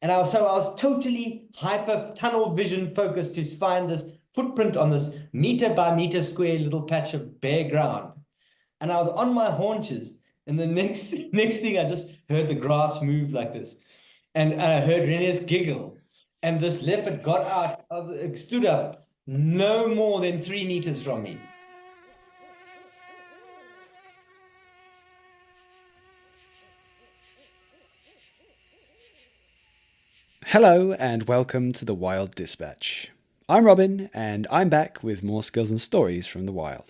And I was totally hyper tunnel vision focused to find this footprint on this meter by meter square little patch of bare ground. And I was on my haunches. And the next thing, I just heard the grass move like this. And I heard Renias giggle. And this leopard got out, stood up no more than 3 meters from me. Hello and welcome to the Wild Dispatch. I'm Robin and I'm back with more skills and stories from the wild.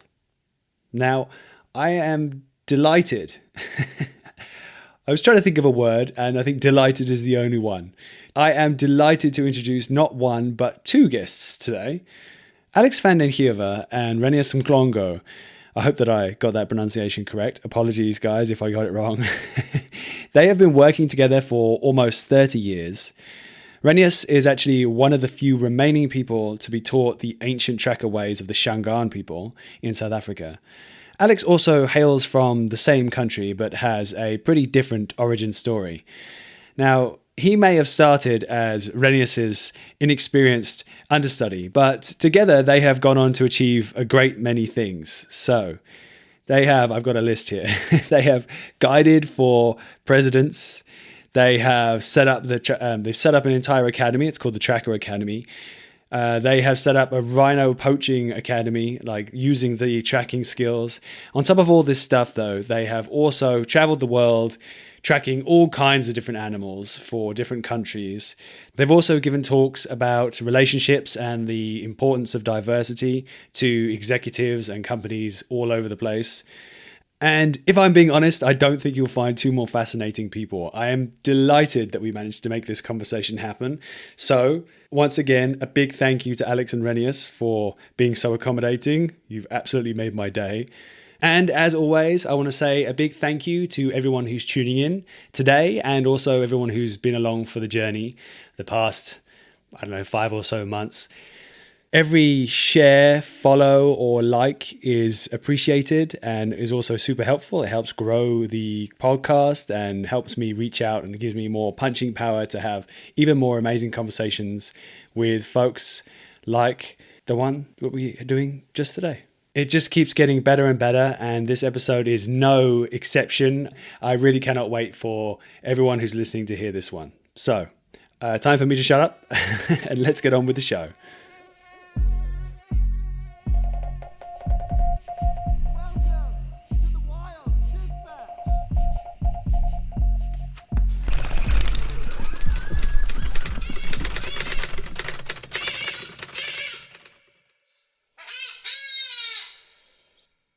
Now, I am delighted. I was trying to think of a word and I think delighted is the only one. I am delighted to introduce not one but two guests today. Alex van den Heever and Renias Mhlongo. I hope that I got that pronunciation correct. Apologies guys if I got it wrong. They have been working together for almost 30 years. Renias is actually one of the few remaining people to be taught the ancient tracker ways of the Shangaan people in South Africa. Alex also hails from the same country but has a pretty different origin story. Now, he may have started as Renias's inexperienced understudy, but together they have gone on to achieve a great many things. So, I've got a list here. They have guided for presidents. They have set up they've set up an entire academy. It's called the Tracker Academy. They have set up a rhino poaching academy, like using the tracking skills. On top of all this stuff, though, they have also traveled the world, tracking all kinds of different animals for different countries. They've also given talks about relationships and the importance of diversity to executives and companies all over the place. And if I'm being honest, I don't think you'll find two more fascinating people. I am delighted that we managed to make this conversation happen. So, once again, a big thank you to Alex and Renias for being so accommodating. You've absolutely made my day. And as always, I want to say a big thank you to everyone who's tuning in today and also everyone who's been along for the journey the past, 5 or so months. Every share, follow, or like is appreciated and is also super helpful. It helps grow the podcast and helps me reach out and gives me more punching power to have even more amazing conversations with folks like the one that we are doing just today. It just keeps getting better and better, and this episode is no exception. I really cannot wait for everyone who's listening to hear this one. So, time for me to shut up and let's get on with the show.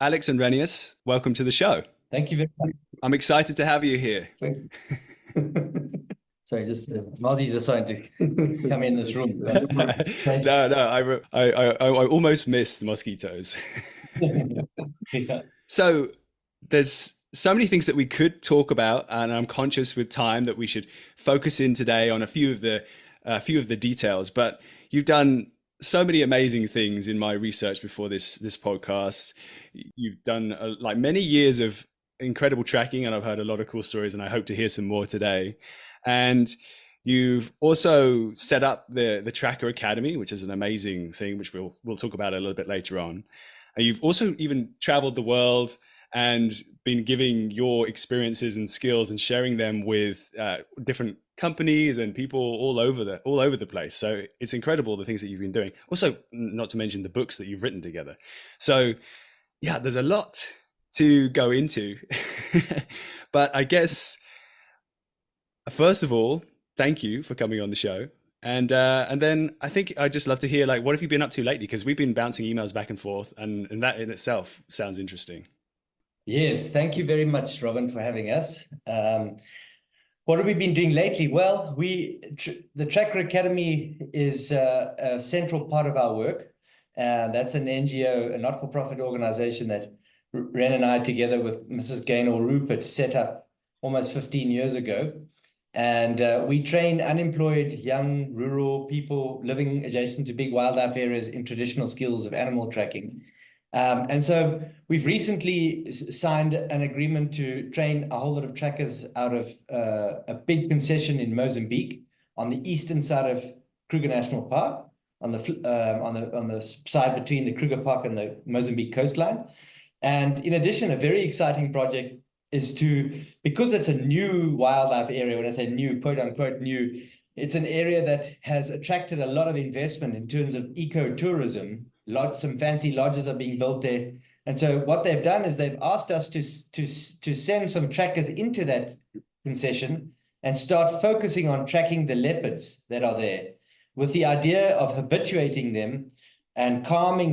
Alex and Renias, welcome to the show. Thank you very much. I'm excited to have you here. Sorry, just mozzies are starting to come in this room. No, I almost missed the mosquitoes. Yeah. So there's so many things that we could talk about, and I'm conscious with time that we should focus in today on a few of the details. But you've done so many amazing things in my research before this podcast. You've done like many years of incredible tracking, and I've heard a lot of cool stories, and I hope to hear some more today. And you've also set up the Tracker Academy, which is an amazing thing, which we'll talk about a little bit later on. And you've also even traveled the world and been giving your experiences and skills and sharing them with different companies and people all over the place. So it's incredible the things that you've been doing. Also, not to mention the books that you've written together. So yeah, there's a lot to go into. But I guess first of all, thank you for coming on the show. And then I think I'd just love to hear, like, what have you been up to lately? Because we've been bouncing emails back and forth, and that in itself sounds interesting. Yes, thank you very much, Robin, for having us. What have we been doing lately? Well, the Tracker Academy is a central part of our work. That's an NGO, a not-for-profit organization that Ren and I, together with Mrs. Gaynor Rupert, set up almost 15 years ago. And we train unemployed young rural people living adjacent to big wildlife areas in traditional skills of animal tracking. And so we've recently signed an agreement to train a whole lot of trackers out of a big concession in Mozambique, on the eastern side of Kruger National Park, on the side between the Kruger Park and the Mozambique coastline. And in addition, a very exciting project is because it's a new wildlife area, when I say new, quote unquote new, it's an area that has attracted a lot of investment in terms of ecotourism. Some fancy lodges are being built there. And so what they've done is they've asked us to send some trackers into that concession and start focusing on tracking the leopards that are there, with the idea of habituating them and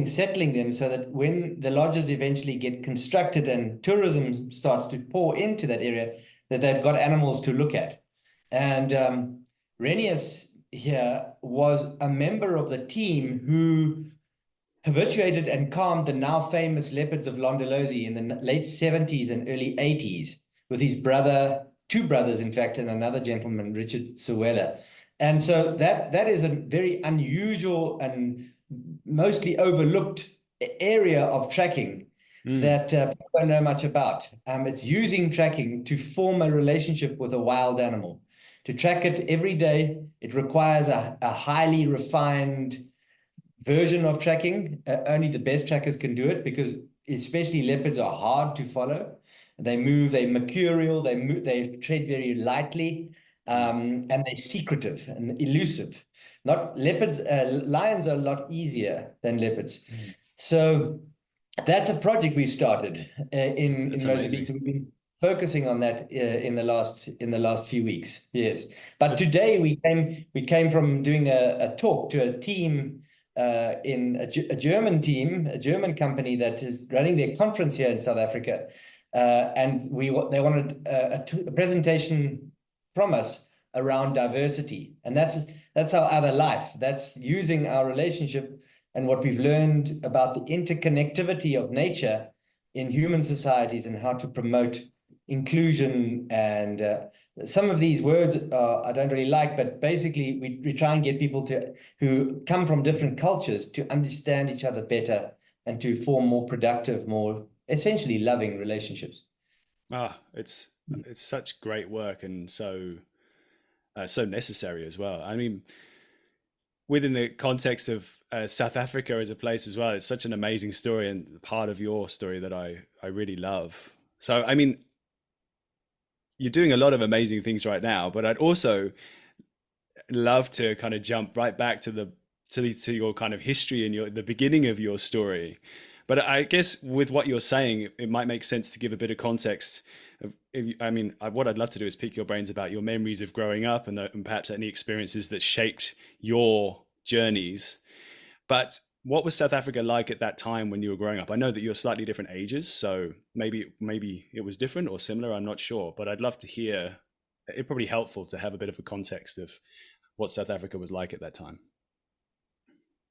settling them, so that when the lodges eventually get constructed and tourism starts to pour into that area, that they've got animals to look at. And Renias here was a member of the team who habituated and calmed the now famous leopards of Londolozi in the late 70s and early 80s with his two brothers, in fact, and another gentleman, Richard Sewela. And so that is a very unusual and mostly overlooked area of tracking that people don't know much about. It's using tracking to form a relationship with a wild animal. To track it every day, it requires a highly refined version of tracking. Only the best trackers can do it, because especially leopards are hard to follow. They move, they're mercurial, they tread very lightly, and they're secretive and elusive. Lions are a lot easier than leopards. So that's a project we started in Mozambique. So we've been focusing on that in the last few weeks. Yes, but today we came from doing a talk to a team in a German team, a German company that is running their conference here in South Africa, and they wanted a presentation from us around diversity, and that's our other life. That's using our relationship and what we've learned about the interconnectivity of nature in human societies and how to promote inclusion. And some of these words I don't really like, but basically we try and get people who come from different cultures to understand each other better and to form more productive, more essentially loving relationships. It's such great work, and so necessary as well. I mean, within the context of South Africa as a place as well, it's such an amazing story, and part of your story that I really love. So, I mean, you're doing a lot of amazing things right now, but I'd also love to kind of jump right back to your kind of history and the beginning of your story. But I guess with what you're saying, it might make sense to give a bit of context. What I'd love to do is pick your brains about your memories of growing up and perhaps any experiences that shaped your journeys. But what was South Africa like at that time when you were growing up? I know that you're slightly different ages, so maybe it was different or similar. I'm not sure, but I'd love to hear. It'd probably be helpful to have a bit of a context of what South Africa was like at that time.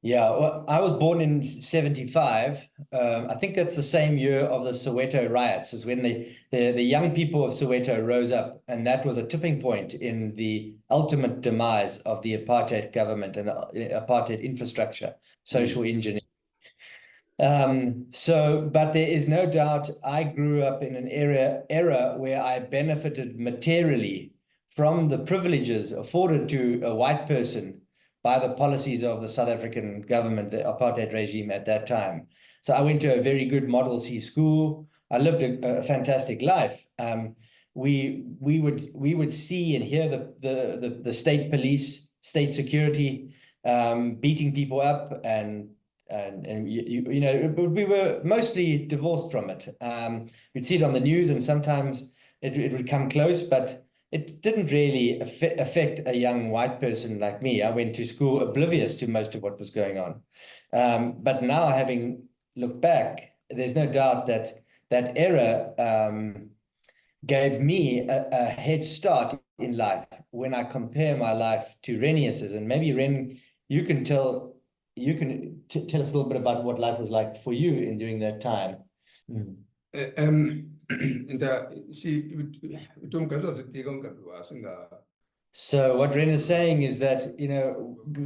Yeah, well, I was born in 75. I think that's the same year of the Soweto riots, is when the young people of Soweto rose up, and that was a tipping point in the ultimate demise of the apartheid government and apartheid infrastructure, social engineering. But there is no doubt I grew up in an era where I benefited materially from the privileges afforded to a white person by the policies of the South African government, the apartheid regime at that time. So I went to a very good Model C school. I lived a fantastic life. We would see and hear the state police, state security beating people up, and we were mostly divorced from it. We'd see it on the news, and sometimes it would come close, but it didn't really affect a young white person like me. I went to school oblivious to most of what was going on. But now, having looked back, there's no doubt that that era gave me a head start in life when I compare my life to Renias's. And maybe, Ren, you can tell us a little bit about what life was like for you during that time. So what Ren is saying is that,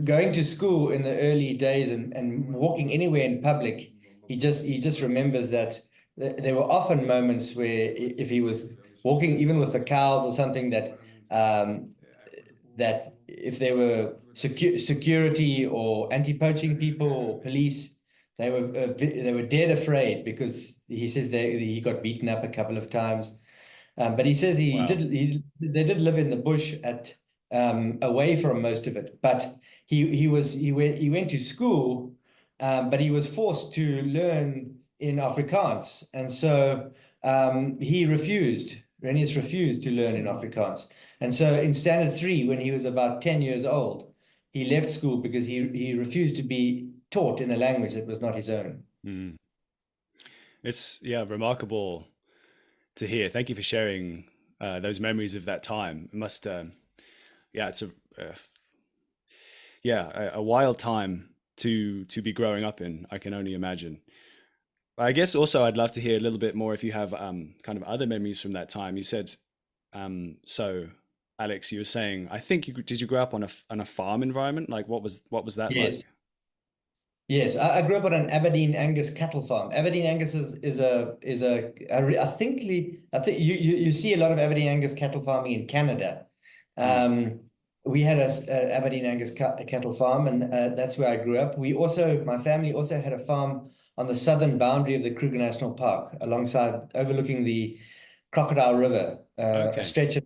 going to school in the early days and walking anywhere in public, he just remembers that there were often moments where if he was walking even with the cows or something, that if there were security or anti-poaching people or police, they were dead afraid, because he says he got beaten up a couple of times. But he says they did live in the bush away from most of it. But he went to school, but he was forced to learn in Afrikaans, and so Renias refused to learn in Afrikaans. And so in standard 3, when he was about 10 years old, he left school because he refused to be taught in a language that was not his own. Mm. It's remarkable to hear. Thank you for sharing those memories of that time. It must, it's a wild time to be growing up in. I can only imagine. I guess also I'd love to hear a little bit more if you have kind of other memories from that time. You said, so Alex, you were saying, I think did you grow up on a farm environment? Like what was that like? Yes, I grew up on an Aberdeen Angus cattle farm. Aberdeen Angus I think you see a lot of Aberdeen Angus cattle farming in Canada. We had a Aberdeen Angus cattle farm, and that's where I grew up. My family also had a farm on the southern boundary of the Kruger National Park, overlooking the Crocodile River, a stretch of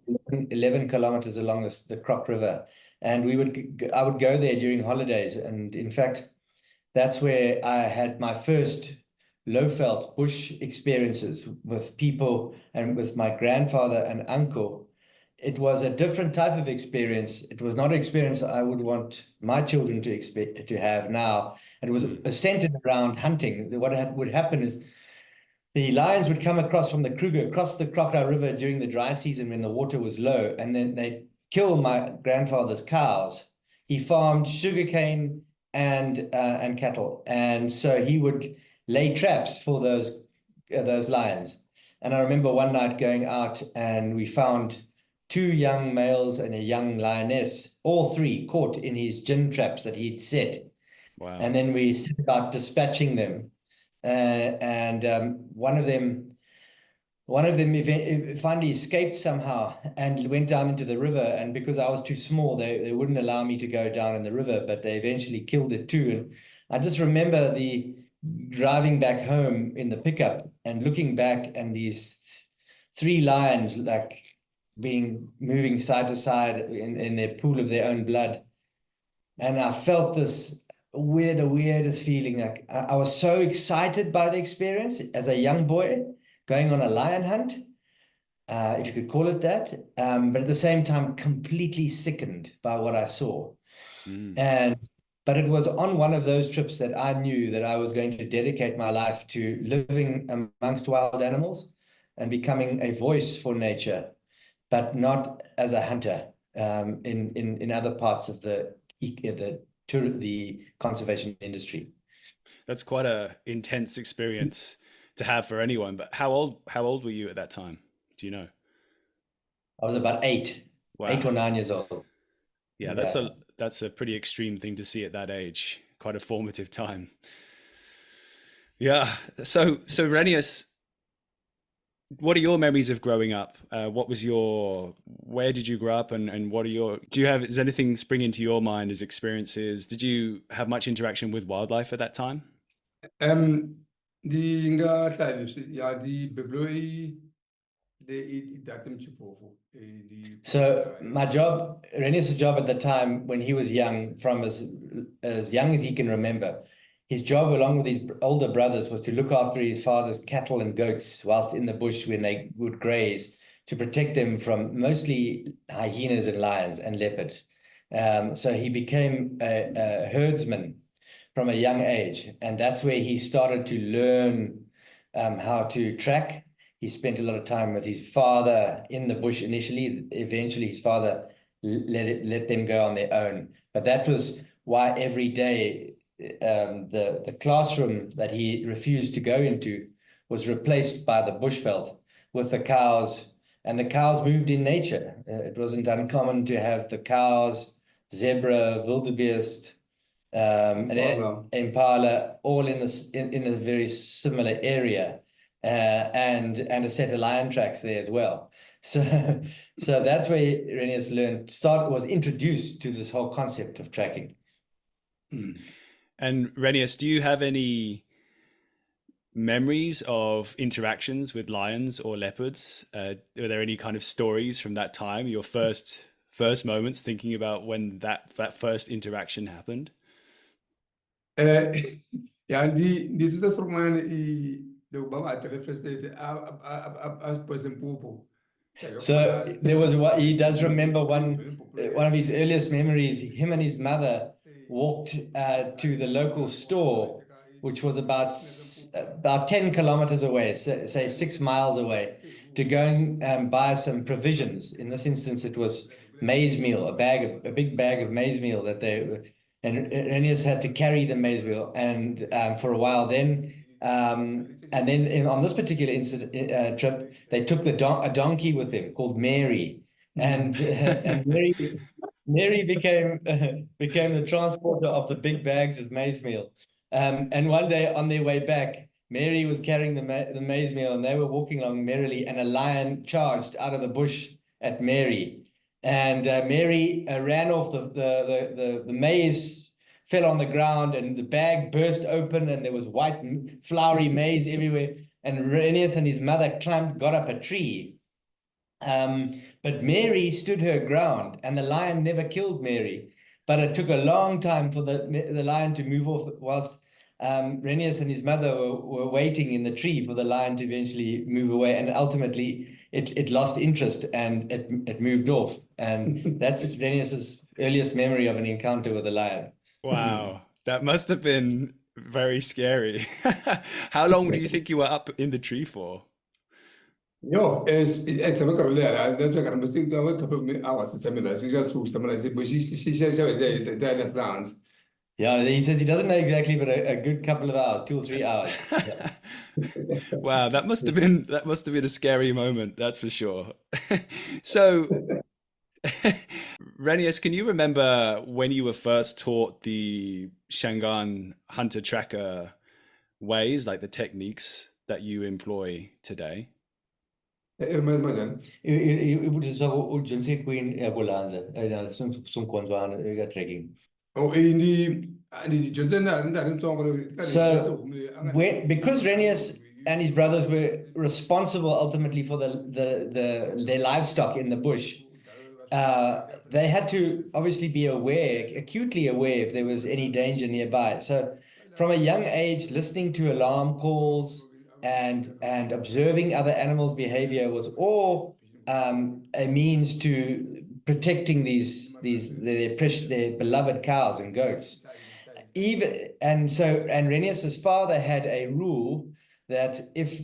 11 kilometers along the Croc River. And I would go there during holidays, and in fact, that's where I had my first low-felt bush experiences with people and with my grandfather and uncle. It was a different type of experience. It was not an experience I would want my children to have now. It was centered around hunting. What would happen is the lions would come across from the Kruger, across the Crocodile River during the dry season when the water was low, and then they'd kill my grandfather's cows. He farmed sugarcane and cattle, and so he would lay traps for those lions. And I remember one night going out, and we found 2 young males and a young lioness, all 3 caught in his gin traps that he'd set. Wow. And then we set about dispatching them. One of them finally escaped somehow and went down into the river. And because I was too small, they wouldn't allow me to go down in the river, but they eventually killed it too. And I just remember driving back home in the pickup and looking back, and these 3 lions like moving side to side in their pool of their own blood. And I felt this the weirdest feeling. Like I was so excited by the experience as a young boy going on a lion hunt, if you could call it that, but at the same time completely sickened by what I saw. But it was on one of those trips that I knew that I was going to dedicate my life to living amongst wild animals and becoming a voice for nature, but not as a hunter in other parts of the conservation industry. That's quite a intense experience to have for anyone. But how old were you at that time? Do you know? I was about 8. Wow. 8 or 9 years old. Yeah, that's a pretty extreme thing to see at that age. Quite a formative time. Yeah. So Renias, what are your memories of growing up? Where did you grow up, and does anything spring into your mind as experiences? Did you have much interaction with wildlife at that time? So Renias' job at the time when he was young, from as young as he can remember, his job along with his older brothers was to look after his father's cattle and goats whilst in the bush when they would graze, to protect them from mostly hyenas and lions and leopards. So he became a herdsman from a young age, and that's where he started to learn how to track. He spent a lot of time with his father in the bush initially. Eventually, his father let them go on their own. But that was why every day the classroom that he refused to go into was replaced by the bushveld with the cows, and the cows moved in nature. It wasn't uncommon to have the cows, zebra, wildebeest, and impala all in a very similar area. and a set of lion tracks there as well. So so that's where Renias was introduced to this whole concept of tracking. And Renias, do you have any memories of interactions with lions or leopards? Are there any kind of stories from that time? Your first moments thinking about when that first interaction happened? Ja, die doet dat voor mij de Obama first as President Popo. So there was what he does remember one of his earliest memories. Him and his mother walked to the local store, which was about 10 kilometers away, say 6 miles away, to go and buy some provisions. In this instance, it was maize meal, a big bag of maize meal and Renias had to carry the maize meal, and for a while then. And then on this particular trip, they took a donkey with them called Mary, and Mary became the transporter of the big bags of maize meal. And one day on their way back, Mary was carrying the maize meal, and they were walking along merrily, and a lion charged out of the bush at Mary, and Mary ran off the maize. Fell on the ground, and the bag burst open, and there was white flowery maize everywhere. And Renias and his mother got up a tree. But Mary stood her ground, and the lion never killed Mary. But it took a long time for the lion to move off, whilst Renias and his mother were waiting in the tree for the lion to eventually move away. And ultimately, it lost interest, and it moved off. And that's Renias's earliest memory of an encounter with a lion. Wow, that must have been very scary. How long do you think you were up in the tree for? Jo, it's a record there. I don't think I'm going to a couple of hours. It's similar. She just spoke someone. I said, but she said, "That sounds." Yeah, he says he doesn't know exactly, but a good couple of hours, 2 or 3 hours. Yeah. Wow, that must have been a scary moment, that's for sure. So, Renias, can you remember when you were first taught the Shangaan hunter-tracker ways, like the techniques that you employ today? Imagine. Trekking. Oh, in the Johnson, So because Renias and his brothers were responsible ultimately for their livestock in the bush, they had to obviously be acutely aware if there was any danger nearby. So from a young age, listening to alarm calls and observing other animals' behavior was all a means to protecting their beloved cows and goats. And Renias's father had a rule that if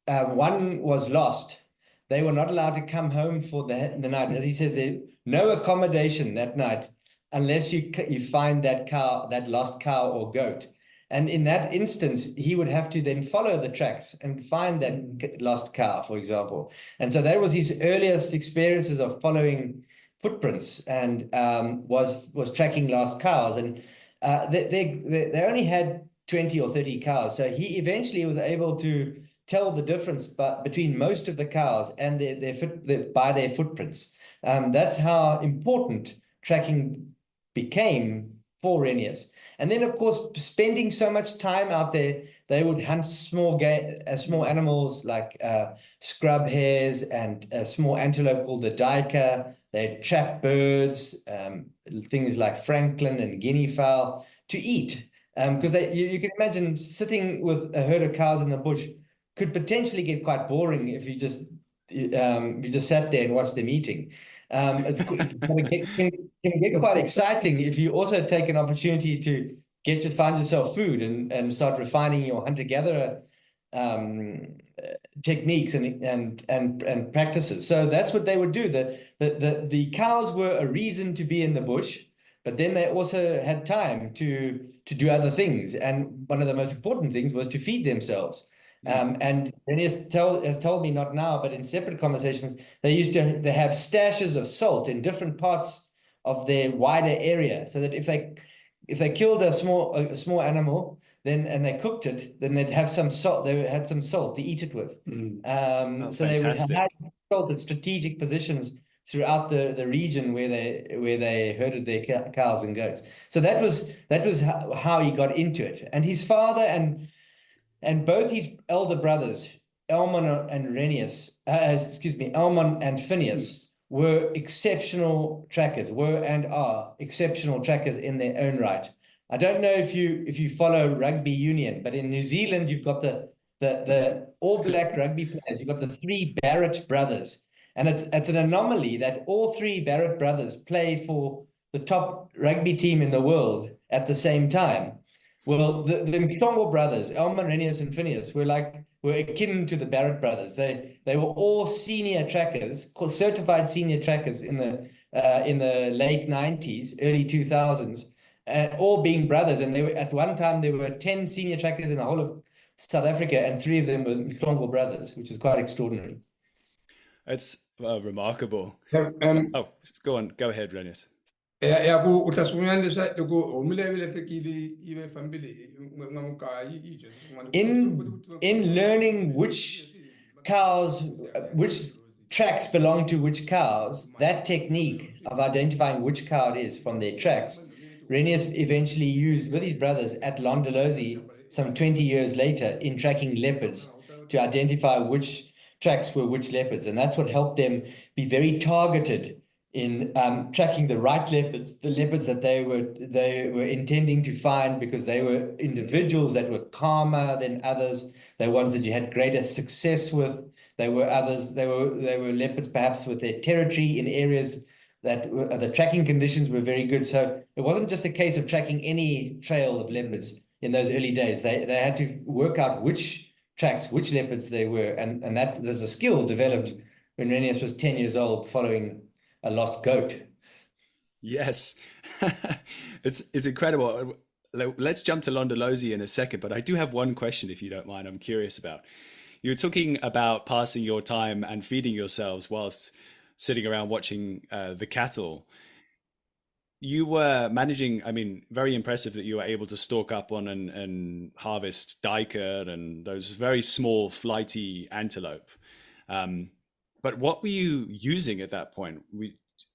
one was lost, they were not allowed to come home for the night. As he says, there no accommodation that night unless you find that lost cow or goat. And in that instance, he would have to then follow the tracks and find that lost cow, for example. And so that was his earliest experiences of following footprints, and was tracking lost cows. And they only had 20 or 30 cows. So he eventually was able to tell the difference between most of the cows and by their footprints. That's how important tracking became for Renias. And then, of course, spending so much time out there, they would hunt small animals like scrub hares and a small antelope called the duiker. They'd trap birds, things like francolin and guinea fowl to eat. Because you can imagine sitting with a herd of cows in the bush could potentially get quite boring if you just sat there and watched them eating. It can get quite exciting if you also take an opportunity to find yourself food and start refining your hunter-gatherer techniques and practices. So that's what they would do. The cows were a reason to be in the bush, but then they also had time to do other things. And one of the most important things was to feed themselves. And Renias has told me, not now, but in separate conversations, they have stashes of salt in different parts of their wider area, so that if they killed a small animal, and they cooked it, then they'd have some salt. They had some salt to eat it with. So they would fantastic. hide salt at strategic positions throughout the region where they herded their cows and goats. So that was how he got into it. And his father and both his elder brothers, Elmon and Renias, Elmon and Phineas, were exceptional trackers, were and are exceptional trackers in their own right. I don't know if you follow rugby union, but in New Zealand you've got the All Black rugby players. You've got the three Barrett brothers, and it's an anomaly that all three Barrett brothers play for the top rugby team in the world at the same time. Well, the Mhlongo brothers, Elman, Renias, and Phineas, were akin to the Barrett brothers. They were all senior trackers, certified senior trackers in the late 90s, early 2000s, all being brothers. And at one time there were 10 senior trackers in the whole of South Africa, and 3 of them were Mhlongo brothers, which is quite extraordinary. It's remarkable. Um, Oh, go on. Go ahead, Renias. In learning which tracks belong to which cows, that technique of identifying which cow it is from their tracks, Renius eventually used with his brothers at Londolozi some 20 years later in tracking leopards to identify which tracks were which leopards. And that's what helped them be very targeted in tracking the right leopards, the leopards that they were intending to find, because they were individuals that were calmer than others. They were ones that you had greater success with. They were leopards perhaps with their territory in areas that the tracking conditions were very good. So it wasn't just a case of tracking any trail of leopards in those early days. They had to work out which tracks, which leopards they were, and that there's a skill developed when Renius was 10 years old following a lost goat. Yes, it's incredible. Let's jump to Londolozi in a second, but I do have one question, if you don't mind. I'm curious about. You were talking about passing your time and feeding yourselves whilst sitting around watching the cattle. You were managing, I mean, very impressive that you were able to stalk up on and harvest duiker and those very small flighty antelope. But what were you using at that point?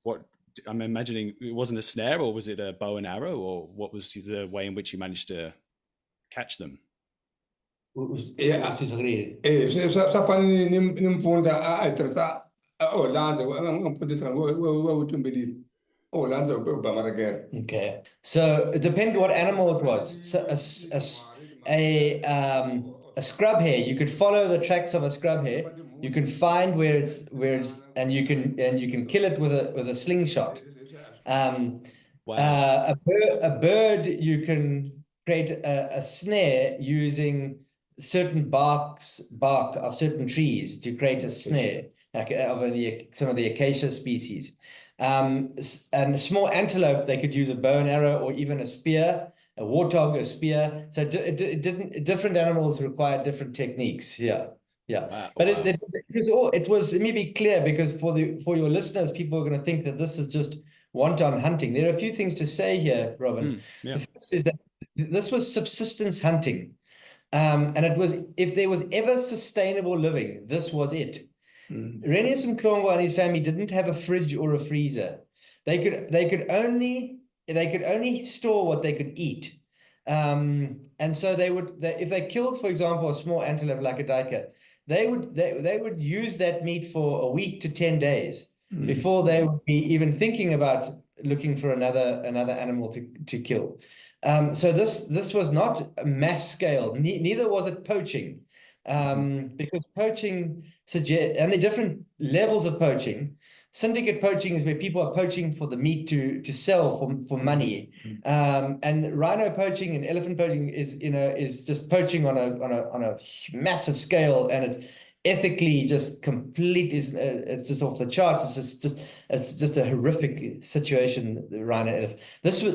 What I'm imagining, it wasn't a snare, or was it a bow and arrow, or what was the way in which you managed to catch them? Yeah. Safani nimfunda addressa olandza ngipundisa olandza ubamara again. Okay, so it depended what animal it was. So a scrub hare, you could follow the tracks of a scrub hare. You can find where it's and you can kill it with a slingshot. Wow. A bird, you can create a snare using certain bark of certain trees to create a snare, like some of the acacia species. And a small antelope, they could use a bow and arrow or even a spear, a warthog, a spear. So different animals require different techniques. Yeah. Wow. But it was, let me be clear, because for your listeners, people are going to think that this is just wanton hunting. There are a few things to say here, Robin. Yeah. The first is that this was subsistence hunting. And it was, if there was ever sustainable living, this was it. Renias Mhlongo and his family didn't have a fridge or a freezer. They could only store what they could eat. And so if they killed, for example, a small antelope like a duiker, they would use that meat for a week to 10 days before they would be even thinking about looking for another animal to kill. So this was not a mass scale. Neither was it poaching, because poaching suggests, and the different levels of poaching. Syndicate poaching is where people are poaching for the meat to sell for money, and rhino poaching and elephant poaching is just poaching on a massive scale, and it's ethically just complete. It's just off the charts. It's just a horrific situation. The rhino elephant. This was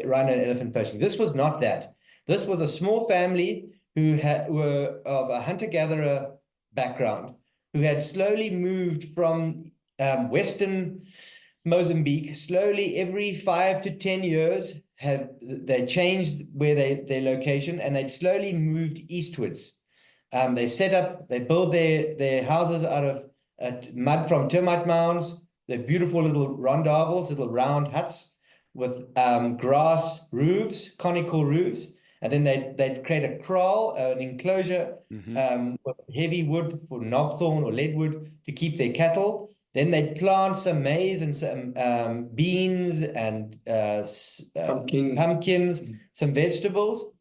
rhino and elephant poaching. This was not that. This was a small family who were of a hunter-gatherer background, who had slowly moved from Western Mozambique, slowly every 5 to 10 years, they changed their location, and they slowly moved eastwards. They build their houses out of mud from termite mounds. They're beautiful little rondavels, little round huts with grass roofs, conical roofs. And then they'd create a kraal, an enclosure with heavy wood for knobthorn or leadwood to keep their cattle. Then they'd plant some maize and some beans and pumpkins, some vegetables.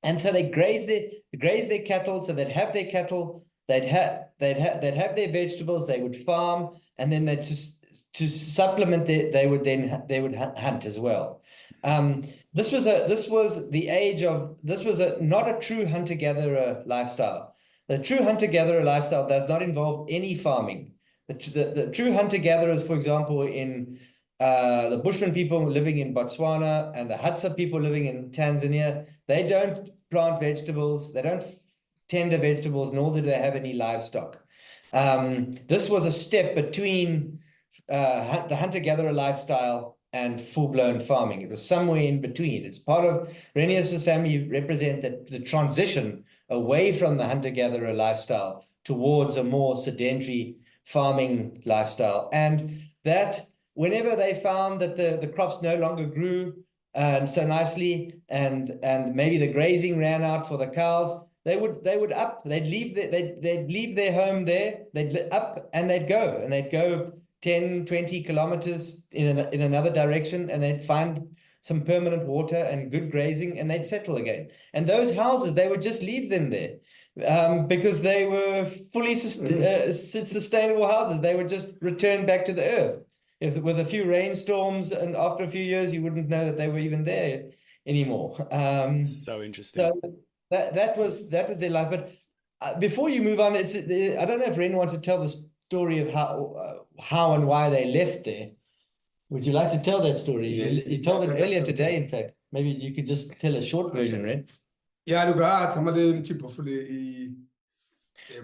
And so they graze their cattle, so they'd have their cattle, they'd have their vegetables, they would farm, and then they to supplement they would hunt as well. This was not a true hunter-gatherer lifestyle. The true hunter-gatherer lifestyle does not involve any farming. The true hunter-gatherers, for example, in the Bushman people living in Botswana and the Hadza people living in Tanzania, they don't plant vegetables, they don't tender vegetables, nor do they have any livestock. This was a step between the hunter-gatherer lifestyle and full-blown farming. It was somewhere in between. It's part of Renias' family represent the transition away from the hunter-gatherer lifestyle towards a more sedentary farming lifestyle. And that whenever they found that the crops no longer grew so nicely, and maybe the grazing ran out for the cows, they'd leave their home there, they'd up and they'd go 10, 20 kilometers in another direction, and they'd find some permanent water and good grazing, and they'd settle again. And those houses, they would just leave them there because they were fully sustainable houses. They would just return back to the earth. With a few rainstorms, and after a few years, you wouldn't know that they were even there anymore. So interesting. So that was their life. But before you move on, I don't know if Ren wants to tell the story of how and why they left there. Would you like to tell that story? You told it earlier today, in fact. Maybe you could just tell a short version, Ren. Yeah, look,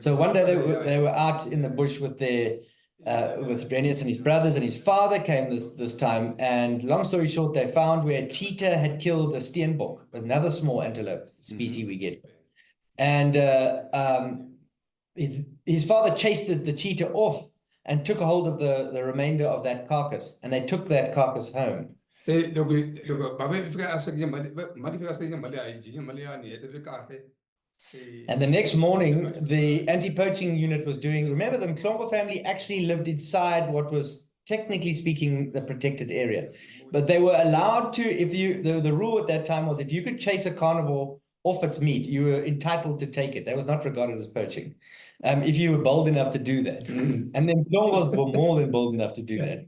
So one day they were out in the bush with Renias and his brothers, and his father came this time. And long story short, they found where a cheetah had killed a steenbok, another small antelope species we get. And his father chased the cheetah off and took a hold of the remainder of that carcass, and they took that carcass home. And the next morning, the anti-poaching unit was remember, the Mhlongo family actually lived inside what was, technically speaking, the protected area. But they were allowed to, the rule at that time was if you could chase a carnivore off its meat, you were entitled to take it. That was not regarded as poaching, if you were bold enough to do that. And the Mhlongos were more than bold enough to do that.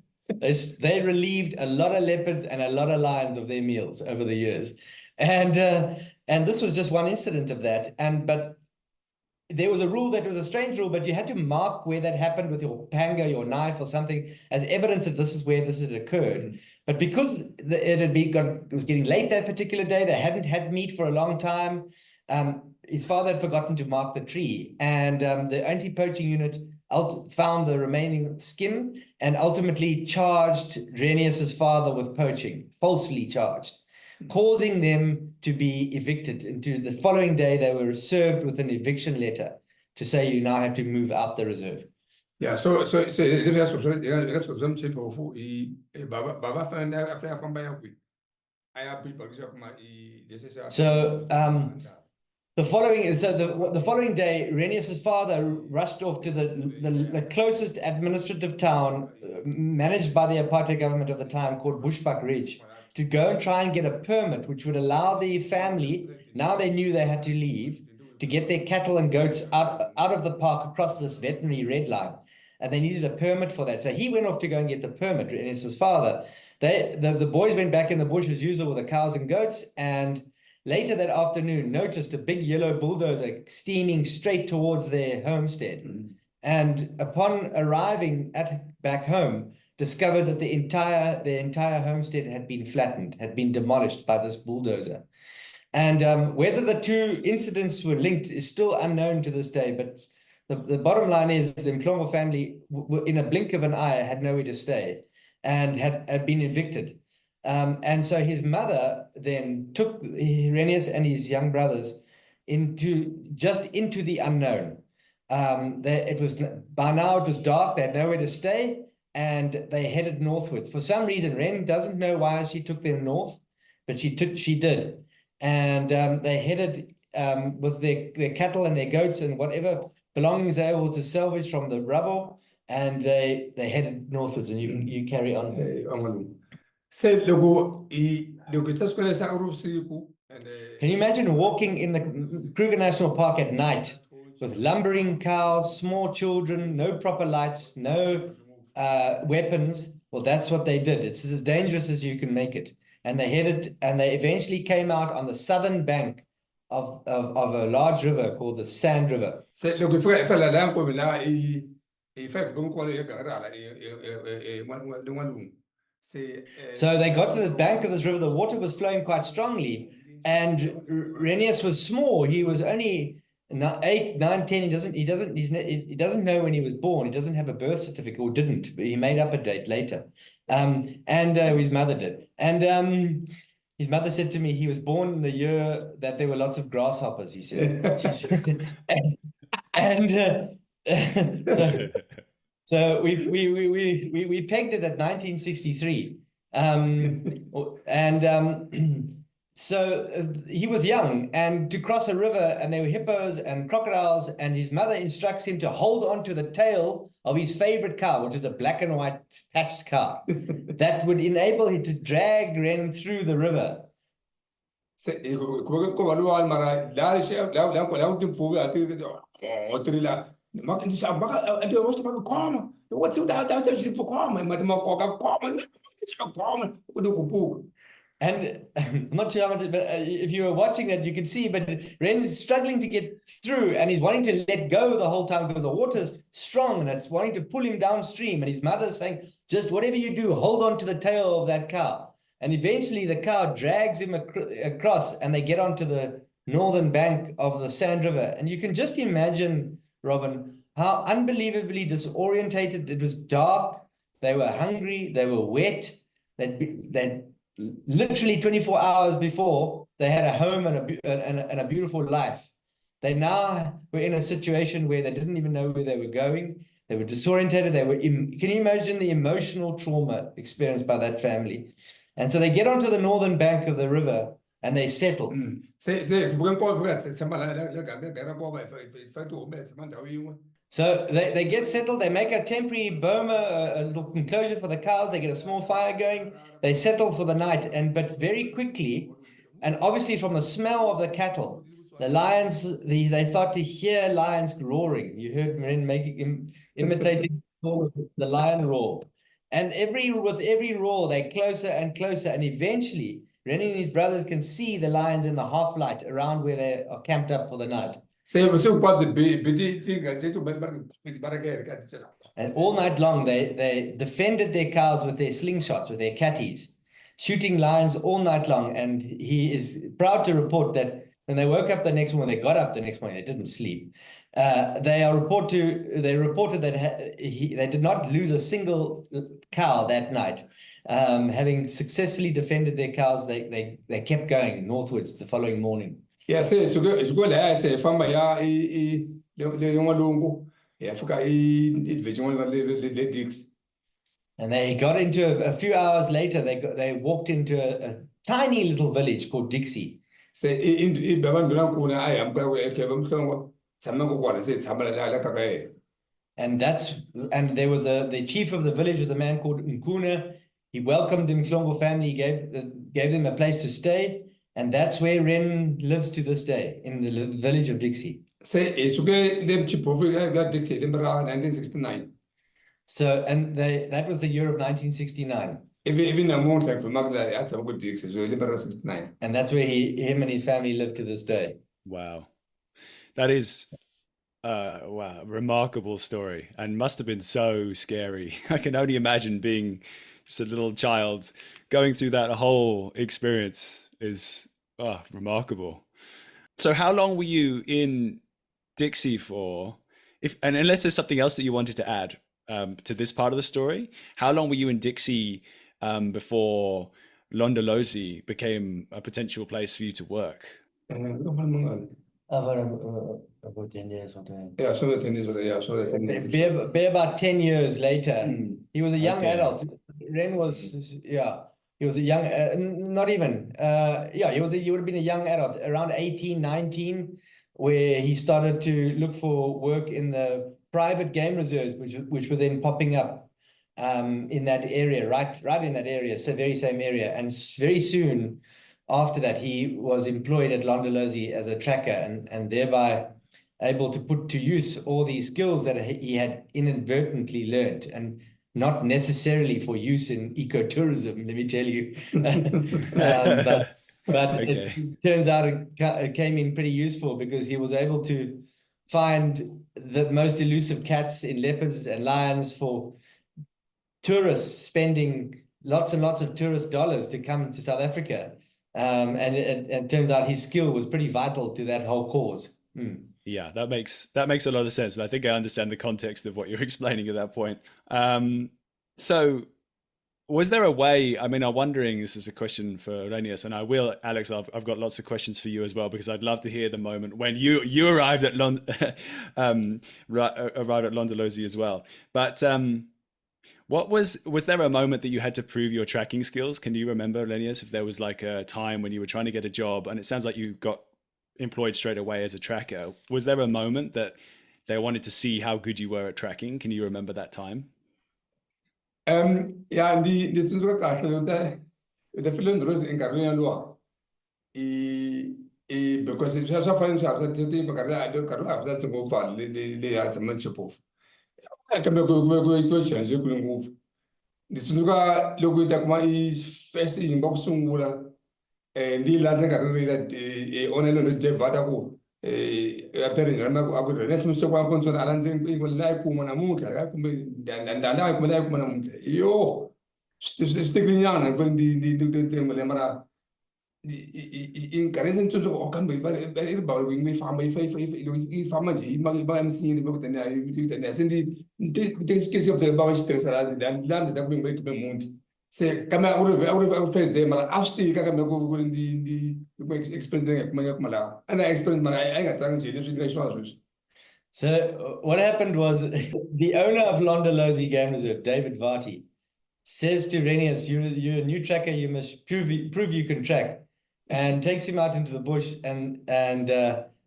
They relieved a lot of leopards and a lot of lions of their meals over the years. And this was just one incident of that. But there was a rule that was a strange rule, but you had to mark where that happened with your panga, your knife or something as evidence that this is where this had occurred. But because it was getting late that particular day, they hadn't had meat for a long time. His father had forgotten to mark the tree, and the anti-poaching unit found the remaining skin and ultimately charged Renias' father with poaching, falsely charged, causing them to be evicted. Into the following day, they were served with an eviction letter to say you now have to move out the reserve. Yeah, so the following day, Renias' father rushed off to the closest administrative town managed by the apartheid government of the time, called Bushbuck Ridge, to go and try and get a permit which would allow the family, now they knew they had to leave, to get their cattle and goats out of the park across this veterinary red line. And they needed a permit for that. So he went off to go and get the permit, Renias' father. The boys went back in the bush as usual with the cows and goats, and later that afternoon noticed a big yellow bulldozer steaming straight towards their homestead. And upon arriving back home, discovered that the entire homestead had been flattened, had been demolished by this bulldozer. And whether the two incidents were linked is still unknown to this day. But the bottom line is the Mhlongo family, in a blink of an eye, had nowhere to stay. and had been evicted. And so his mother then took Renias and his young brothers into the unknown. By now it was dark, they had nowhere to stay, and they headed northwards. For some reason, Ren doesn't know why she took them north, but she did. And they headed with their cattle and their goats and whatever belongings they were able to salvage from the rubble, and they headed northwards. And you carry on. Can you imagine walking in the Kruger National Park at night with lumbering cows, small children, no proper lights, no weapons? Well, that's what they did. It's as dangerous as you can make it. And they eventually came out on the southern bank of a large river called the Sand River. So they got to the bank of this river. The water was flowing quite strongly, and Renias was small. He was only 8, 9, 10. He doesn't know when he was born. He doesn't have a birth certificate, or didn't. But he made up a date later. His mother did. And his mother said to me he was born in the year that there were lots of grasshoppers, he said. She said so we pegged it at 1963. So he was young, and to cross a river, and there were hippos and crocodiles, and his mother instructs him to hold on to the tail of his favorite cow, which is a black and white patched cow, that would enable him to drag Ren through the river. And I'm not sure how much, but if you were watching that, you could see, but Ren is struggling to get through, and he's wanting to let go the whole time because the water's strong and it's wanting to pull him downstream. And his mother's saying, just whatever you do, hold on to the tail of that cow. And eventually the cow drags him across, and they get onto the northern bank of the Sand River. And you can just imagine, Robin, how unbelievably disorientated. It was dark. They were hungry. They were wet. They'd literally 24 hours before, they had a home and a beautiful life. They now were in a situation where they didn't even know where they were going. They were disorientated. Can you imagine the emotional trauma experienced by that family? And so they get onto the northern bank of the river and they settle. So they get settled, they make a temporary boma, a little enclosure for the cows, they get a small fire going, they settle for the night, but very quickly, and obviously from the smell of the cattle, the lions, they start to hear lions roaring. You heard Marin imitating the lion roar. And with every roar, they're closer and closer, and eventually, Rennie and his brothers can see the lions in the half light around where they are camped up for the night. And all night long, they defended their cows with their slingshots, with their catties, shooting lions all night long. And he is proud to report that when they woke up the next morning, they got up the next morning, they didn't sleep. They reported that they did not lose a single cow that night. Having successfully defended their cows, they kept going northwards the following morning. Yeah, so it's farmer ya and they got into a few hours later, they walked into a tiny little village called Dixie. And there was the chief of the village was a man called Nkuna. He welcomed the Mhlongo family, gave them a place to stay. And that's where Ren lives to this day, in the village of Dixie. So, and that was the year of 1969. And that's where him and his family live to this day. Wow. That is remarkable story, and must have been so scary. I can only imagine being just a little child going through that whole experience is remarkable. So how long were you in Dixie for? And unless there's something else that you wanted to add, to this part of the story. How long were you in Dixie before Londolozi became a potential place for you to work? About 10 years or something. Yeah, so the tennis, yeah, so the tennis. Be about 10 years later. He was a young Okay. adult. Ren was, yeah, he was a young, not even, yeah, he would have been a young adult, around 18, 19, where he started to look for work in the private game reserves, which were then popping up in that area, right in that area, so very same area. And very soon after that, he was employed at Londolozi as a tracker and thereby able to put to use all these skills that he had inadvertently learned, and not necessarily for use in ecotourism, let me tell you. But Okay. it turns out it came in pretty useful because he was able to find the most elusive cats in leopards and lions for tourists spending lots and lots of tourist dollars to come to South Africa. And it turns out his skill was pretty vital to that whole cause. Yeah, that makes a lot of sense. And I think I understand the context of what you're explaining at that point. So was there a way, I mean, I'm wondering, this is a question for Renias, and I will, Alex, I've got lots of questions for you as well, because I'd love to hear the moment when you arrived at Londolozi as well. But was there a moment that you had to prove your tracking skills? Can you remember, Renias, if there was like a time when you were trying to get a job, and it sounds like you got employed straight away as a tracker. Was there a moment that they wanted to see how good you were at tracking? Can you remember that time? Yeah, the two kahle the film rose in Carolina law. Because it's also fun to have that thing for Carolina. I don't have that to go for the at a bunch of proof. I can go change you couldn't move. The two look at my face in boxing ndi laza ngarira onelo ndevata ku apere rama ku akuri nesimiso kwa konso alanze ingolai kuma namuhla akakumbe ndandala kuma la kuma namuhla yo stiglinyana ndi mara in caresen tudo okambe ba ba wingi fama i fama ji ba msinyi ba kutania kutania sindi ndi skesi of the ba shi tsara dan lanze da kuma be mundi se kama uri first day mara after kama go ndi experience kuma kumala ana experience mara I got trying to do. So what happened was the owner of Londolozi Game Reserve, David Varty, says to Renias, you're a new tracker, you must prove you can track, and takes him out into the bush and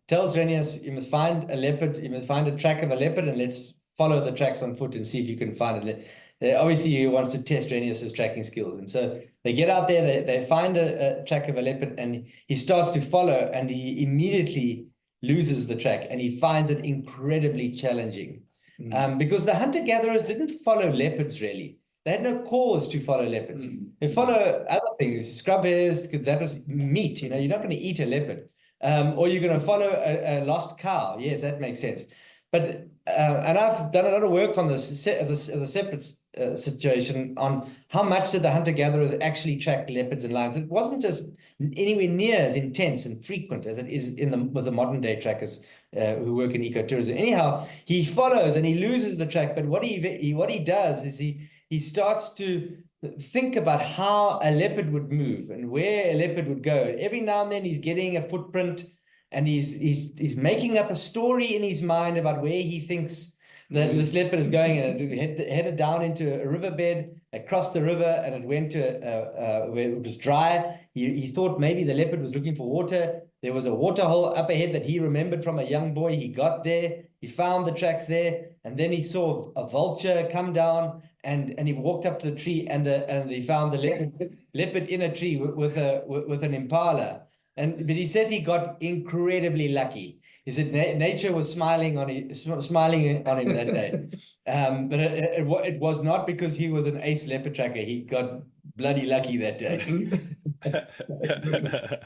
tells Renias, you must find a leopard, you must find a track of a leopard, and let's follow the tracks on foot and see if you can find it. Obviously, he wants to test Renias's tracking skills. And so they get out there, they find a track of a leopard, and he starts to follow, and he immediately loses the track, and he finds it incredibly challenging. Because the hunter-gatherers didn't follow leopards, really. They had no cause to follow leopards. They follow other things, scrub hares, because that was meat. You know, you're not going to eat a leopard. Or you're going to follow a lost cow. Yes, that makes sense. But and I've done a lot of work on this as a separate situation on how much did the hunter-gatherers actually track leopards and lions. It wasn't just anywhere near as intense and frequent as it is with the modern-day trackers who work in ecotourism. Anyhow, he follows and he loses the track. But what he does is he starts to think about how a leopard would move and where a leopard would go. Every now and then he's getting a footprint, and he's making up a story in his mind about where he thinks that this leopard is going, and it headed down into a riverbed, across the river, and it went to where it was dry. He thought maybe the leopard was looking for water. There was a water hole up ahead that he remembered from a young boy. He got there, he found the tracks there, and then he saw a vulture come down, and he walked up to the tree, and he found the leopard in a tree with an impala. But he says he got incredibly lucky. He said nature was smiling on him that day. But it was not because he was an ace leopard tracker. He got bloody lucky that day.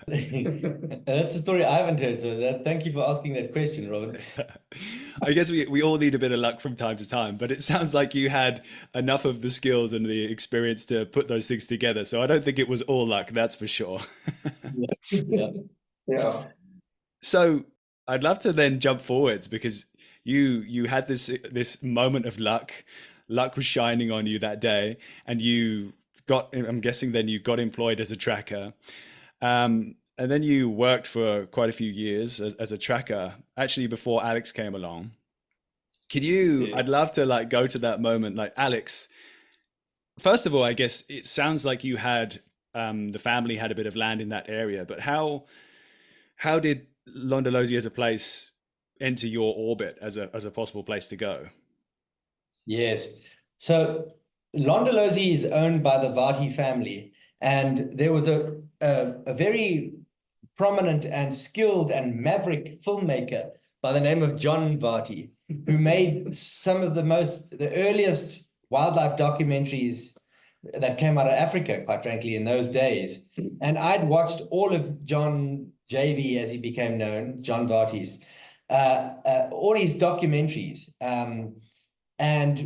And that's a story I haven't heard. So thank you for asking that question, Robin. I guess we all need a bit of luck from time to time, but it sounds like you had enough of the skills and the experience to put those things together. So I don't think it was all luck, that's for sure. Yeah. So I'd love to then jump forwards, because you had this moment of luck. luck was shining on you that day, and you got, I'm guessing then you got employed as a tracker. And then you worked for quite a few years as a tracker, actually before Alex came along. Could you, Yeah. I'd love to like go to that moment, like Alex, first of all, I guess it sounds like you had, the family had a bit of land in that area, but how did Londolozi as a place enter your orbit as a possible place to go? Yes. So Londolozi is owned by the Vati family, and there was a very prominent and skilled and maverick filmmaker by the name of John Vati, who made some of the earliest wildlife documentaries that came out of Africa, quite frankly, in those days. And I'd watched all of John JV, as he became known, John Vati's, all his documentaries. And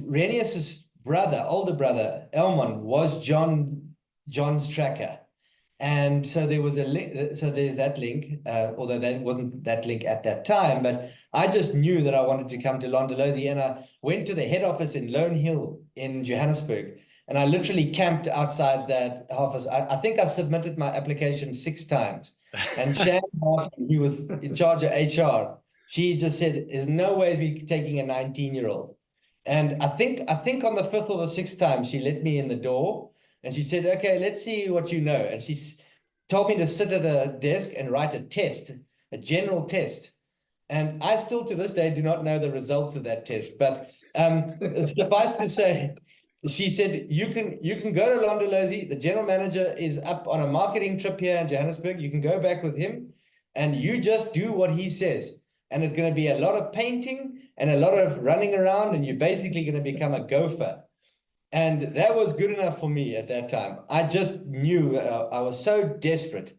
Renias's brother, older brother, Elmon, was John's tracker. And so there was a link, so there's that link, although that wasn't that link at that time, but I just knew that I wanted to come to Londolozi, and I went to the head office in Lone Hill in Johannesburg, and I literally camped outside that office. I think I submitted my application 6 times, and Shan, he was in charge of HR, she just said, there's no ways we're taking a 19-year-old. And I think on the 5th or the 6th time, she let me in the door. And she said, okay, let's see what you know. And she told me to sit at a desk and write a test, a general test. And I still to this day do not know the results of that test. But suffice to say, she said, you can go to Londolozi. The general manager is up on a marketing trip here in Johannesburg. You can go back with him and you just do what he says. And it's going to be a lot of painting and a lot of running around, and you're basically going to become a gopher. And that was good enough for me at that time. I just knew I was so desperate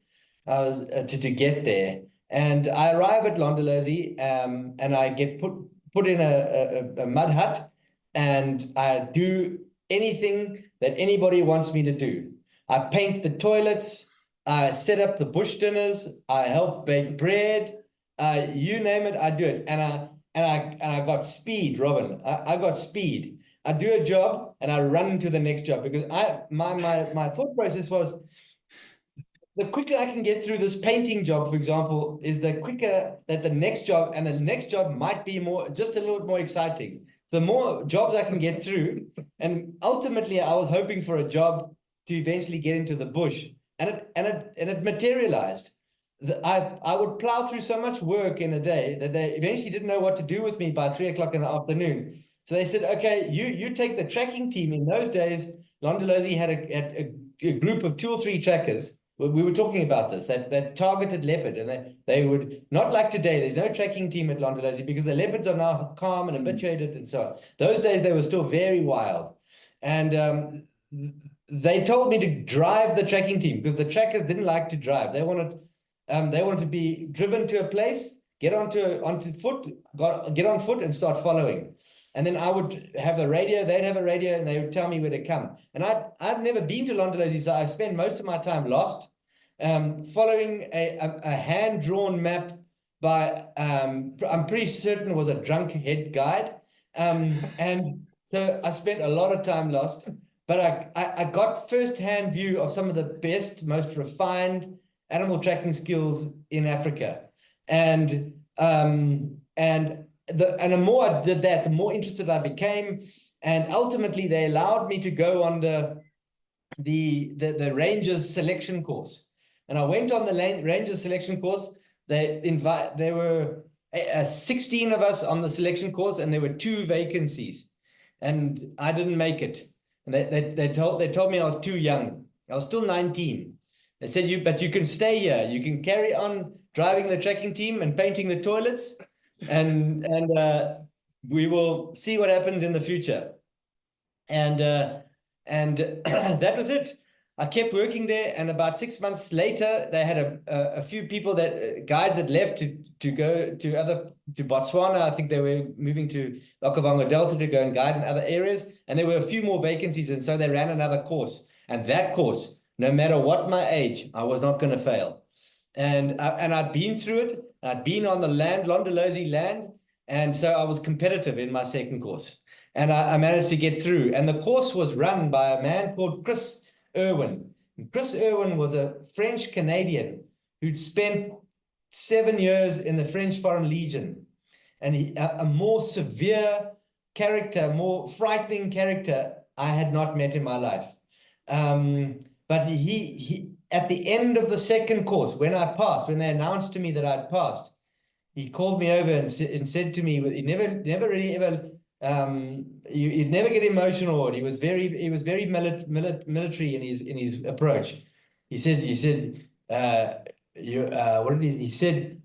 to get there. And I arrive at Londolozi, and I get put in a mud hut, and I do anything that anybody wants me to do. I paint the toilets, I set up the bush dinners, I help bake bread, you name it, I do it. And I got speed, Robin. I got speed. I do a job and I run to the next job, because my thought process was, the quicker I can get through this painting job, for example, is the quicker that the next job, and the next job might be just a little bit more exciting. The more jobs I can get through, and ultimately I was hoping for a job to eventually get into the bush, and it materialized. I would plow through so much work in a day that they eventually didn't know what to do with me by 3 o'clock in the afternoon. So they said, okay, you take the tracking team. In those days, Londolozi had a group of 2 or 3 trackers. We were talking about this, that targeted leopard, and they would, not like today, there's no tracking team at Londolozi because the leopards are now calm and habituated and so on. Those days, they were still very wild. And they told me to drive the tracking team because the trackers didn't like to drive. They wanted to be driven to a place, get on foot and start following. And then I would have a radio, they'd have a radio, and they would tell me where to come. And I'd never been to Londolozi, so I've spent most of my time lost, following a hand-drawn map by, I'm pretty certain it was a drunk head guide. And so I spent a lot of time lost, but I got first-hand view of some of the best, most refined animal tracking skills in Africa. And the more I did that, the more interested I became, and ultimately they allowed me to go on the Rangers selection course. And I went on the Rangers selection course. There were 16 of us on the selection course, and there were 2 vacancies, and I didn't make it. And they told me I was too young. I was still 19. They said, but you can stay here. You can carry on driving the tracking team and painting the toilets, and we will see what happens in the future. And that was it. I kept working there, and about 6 months later, they had a few people guides had left to go to Botswana. I think they were moving to Okavango Delta to go and guide in other areas, and there were a few more vacancies, and so they ran another course. And that course, no matter what my age, I was not going to fail. And I'd been through it. I'd been on the land, Londolozi land, and so I was competitive in my second course. and I managed to get through. And the course was run by a man called Chris Irwin. And Chris Irwin was a French Canadian who'd spent 7 years in the French Foreign Legion, and a more severe character, more frightening character I had not met in my life. But he at the end of the second course, when I passed, when they announced to me that I'd passed, he called me over and said to me, he never really ever, you'd never get emotional. He was very military in his approach. He said, he said,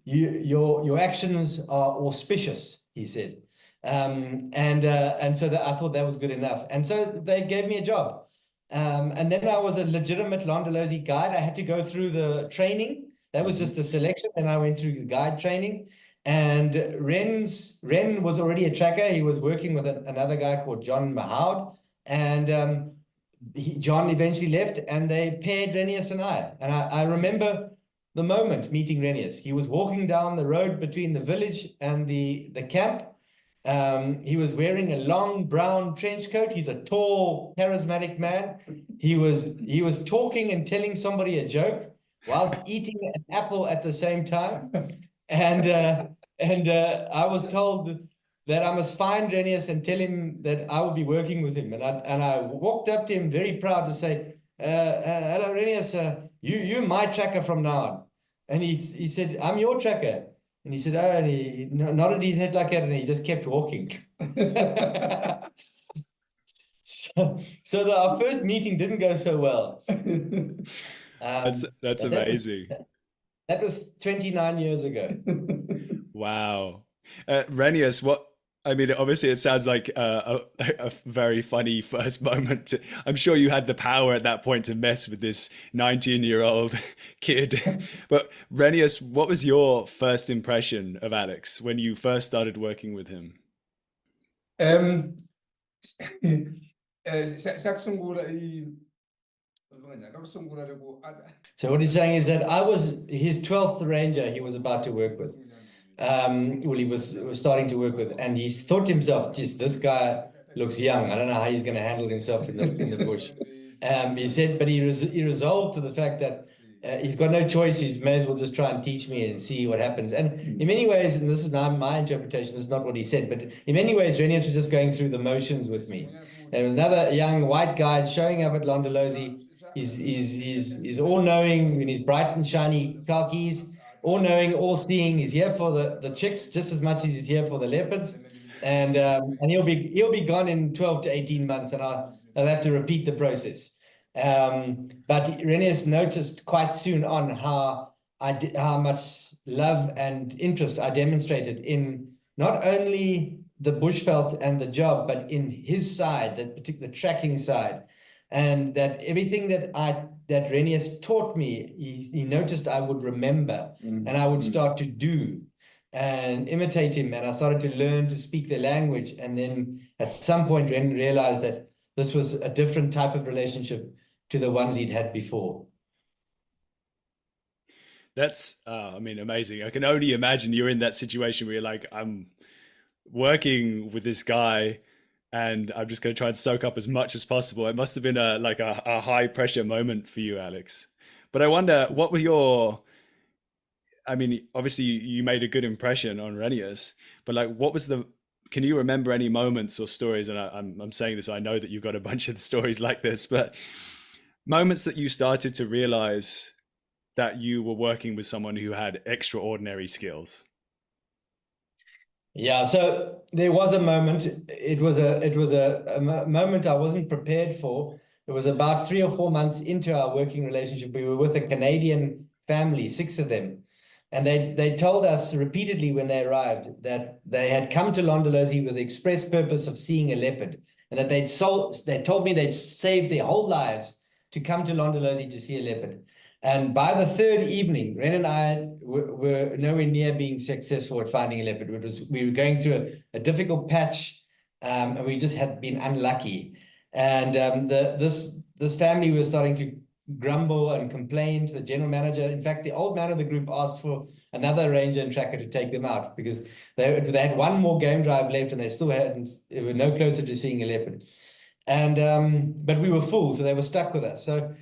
your actions are auspicious, he said. And so I thought that was good enough. And so they gave me a job. And then I was a legitimate Londolozi guide. I had to go through the training. That was just a selection. Then I went through the guide training. And Ren was already a tracker. He was working with another guy called John Mahoud. And John eventually left, and they paired Renias and I. And I remember the moment meeting Renias. He was walking down the road between the village and the camp. He was wearing a long brown trench coat. He's a tall, charismatic man. He was talking and telling somebody a joke whilst eating an apple at the same time. And I was told that I must find Renias and tell him that I will be working with him. And I walked up to him very proud to say, hello, Renias, you're my tracker from now on. And he said, I'm your tracker. And he said, oh, and he nodded his head like that, and he just kept walking. So our first meeting didn't go so well. That's amazing. That was 29 years ago. Wow. Renias, obviously it sounds like a very funny first moment. I'm sure you had the power at that point to mess with this 19-year-old kid. But Renias, what was your first impression of Alex when you first started working with him? So what he's saying is that I was his 12th ranger he was about to work with. Well, he was starting to work with, and he thought to himself, geez, this guy looks young. I don't know how he's going to handle himself in the bush. He said, but he resolved to the fact that he's got no choice. He may as well just try and teach me and see what happens. And in many ways, and this is not my interpretation, this is not what he said, but in many ways, Renias was just going through the motions with me. There was another young white guy showing up at Londolozi. He's all-knowing in his bright and shiny khakis, all-knowing, all-seeing. He's here for the chicks just as much as he's here for the leopards. And he'll be gone in 12 to 18 months, and I'll have to repeat the process. But Renias noticed quite soon on how much love and interest I demonstrated in not only the bushveld and the job, but in his side, that particular tracking side. And that everything that Renias taught me, he noticed I would remember, and I would start to do and imitate him. And I started to learn to speak the language. And then at some point, Ren realized that this was a different type of relationship to the ones he'd had before. That's, amazing. I can only imagine you're in that situation where you're like, I'm working with this guy, and I'm just going to try and soak up as much as possible. It must have been a high pressure moment for you, Alex. But I wonder, what were obviously you made a good impression on Renias, but can you remember any moments or stories? And I'm saying this, I know that you've got a bunch of stories like this, but moments that you started to realize that you were working with someone who had extraordinary skills. Yeah, so there was a moment. It was a moment I wasn't prepared for. It was about 3 or 4 months into our working relationship. We were with a Canadian family, 6 of them, and they told us repeatedly when they arrived that they had come to Londolozi with the express purpose of seeing a leopard, and that they told me they'd saved their whole lives to come to Londolozi to see a leopard. And by the 3rd evening, Ren and I were nowhere near being successful at finding a leopard. We were going through a difficult patch, and we just had been unlucky. And this family was starting to grumble and complain to the general manager. In fact, the old man of the group asked for another ranger and tracker to take them out because they had one more game drive left and they were no closer to seeing a leopard. And but we were full, so they were stuck with us. So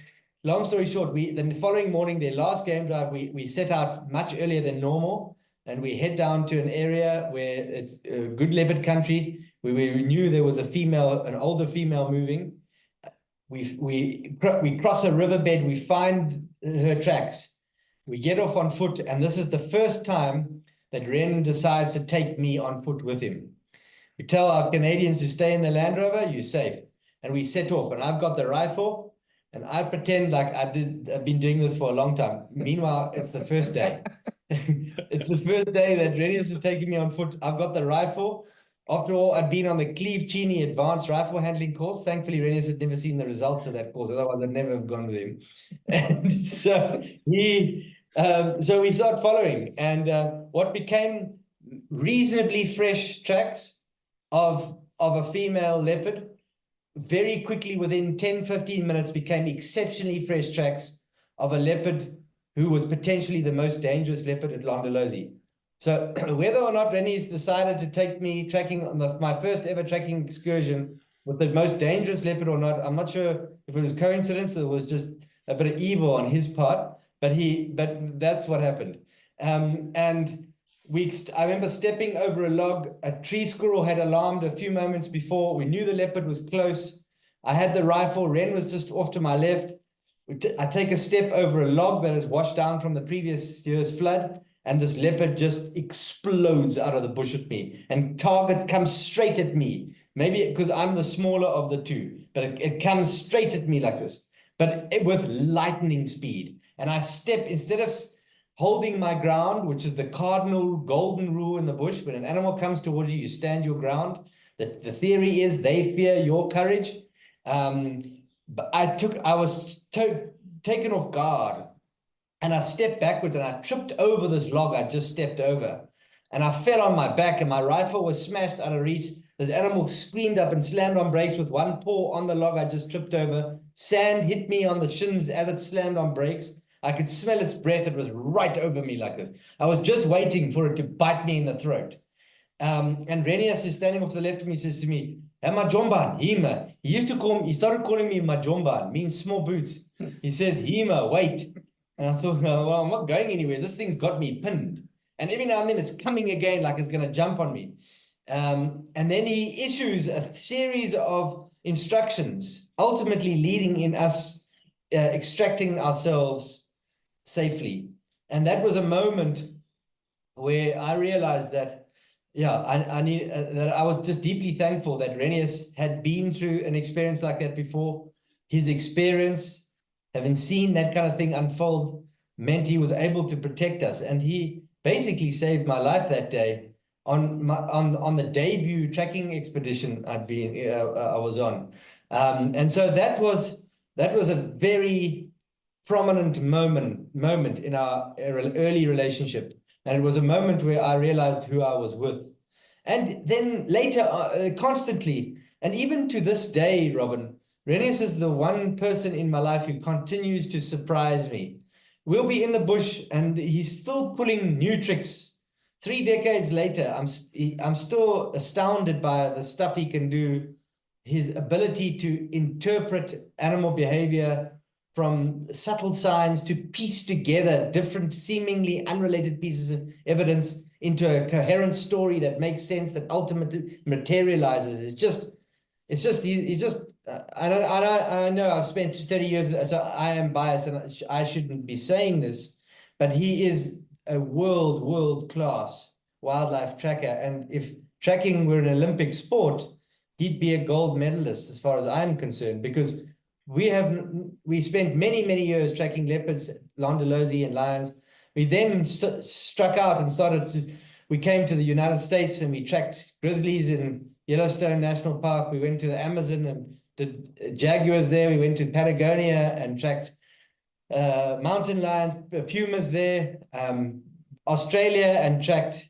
long story short, the following morning, their last game drive, we set out much earlier than normal, and we head down to an area where it's a good leopard country. We knew there was an older female moving. We cross a riverbed, we find her tracks, we get off on foot, and this is the first time that Ren decides to take me on foot with him. We tell our Canadians to stay in the Land Rover, you're safe. And we set off, and I've got the rifle, and I pretend like I've been doing this for a long time. Meanwhile, it's the first day. It's the first day that Renias is taking me on foot. I've got the rifle. After all, I'd been on the Cleve Cheney advanced rifle handling course. Thankfully, Renias had never seen the results of that course. Otherwise, I'd never have gone with him. And so so we start following, and what became reasonably fresh tracks of a female leopard very quickly, within 10-15 minutes, became exceptionally fresh tracks of a leopard who was potentially the most dangerous leopard at Londolozi. So whether or not Renias decided to take me tracking on my first ever tracking excursion with the most dangerous leopard or not, I'm not sure if it was coincidence or it was just a bit of evil on his part, but that's what happened. And I remember stepping over a log. A tree squirrel had alarmed a few moments before. We knew the leopard was close. I had the rifle. Ren was just off to my left. I take a step over a log that is washed down from the previous year's flood, and this leopard just explodes out of the bush at me, and comes straight at me. Maybe because I'm the smaller of the two, but it comes straight at me like this, but with lightning speed. And I step, instead of holding my ground, which is the cardinal golden rule in the bush. When an animal comes towards you, you stand your ground. The theory is they fear your courage. But I was taken off guard, and I stepped backwards and I tripped over this log I just stepped over. And I fell on my back, and my rifle was smashed out of reach. This animal screamed up and slammed on brakes with one paw on the log I just tripped over. Sand hit me on the shins as it slammed on brakes. I could smell its breath. It was right over me like this. I was just waiting for it to bite me in the throat. And Renias is standing off to the left of me, says to me, "Hey, Majomban, Hema." He started calling me Majomban, means small boots. He says, "Hema, wait." And I thought, well, I'm not going anywhere. This thing's got me pinned. And every now and then it's coming again, like it's going to jump on me. And then he issues a series of instructions, ultimately leading in us extracting ourselves safely. And that was a moment where I realized that, yeah, that I was just deeply thankful that Renias had been through an experience like that before. His experience, having seen that kind of thing unfold, meant he was able to protect us. And he basically saved my life that day on the debut tracking expedition I was on. And so that was a very prominent moment in our early relationship. And it was a moment where I realized who I was with. And then later, constantly, and even to this day, Robin, Renias is the one person in my life who continues to surprise me. We'll be in the bush and he's still pulling new tricks. 3 decades later, I'm still astounded by the stuff he can do, his ability to interpret animal behavior from subtle signs to piece together different seemingly unrelated pieces of evidence into a coherent story that makes sense, that ultimately materializes. He's just I know I've spent 30 years, so I am biased and I shouldn't be saying this, but he is a world class wildlife tracker. And if tracking were an Olympic sport, he'd be a gold medalist as far as I'm concerned, because we spent many years tracking leopards, Londolozi, and lions. We then struck out and we came to the United States and we tracked grizzlies in Yellowstone National Park. We went to the Amazon and did jaguars there. We went to Patagonia and tracked mountain lions, pumas there, Australia, and tracked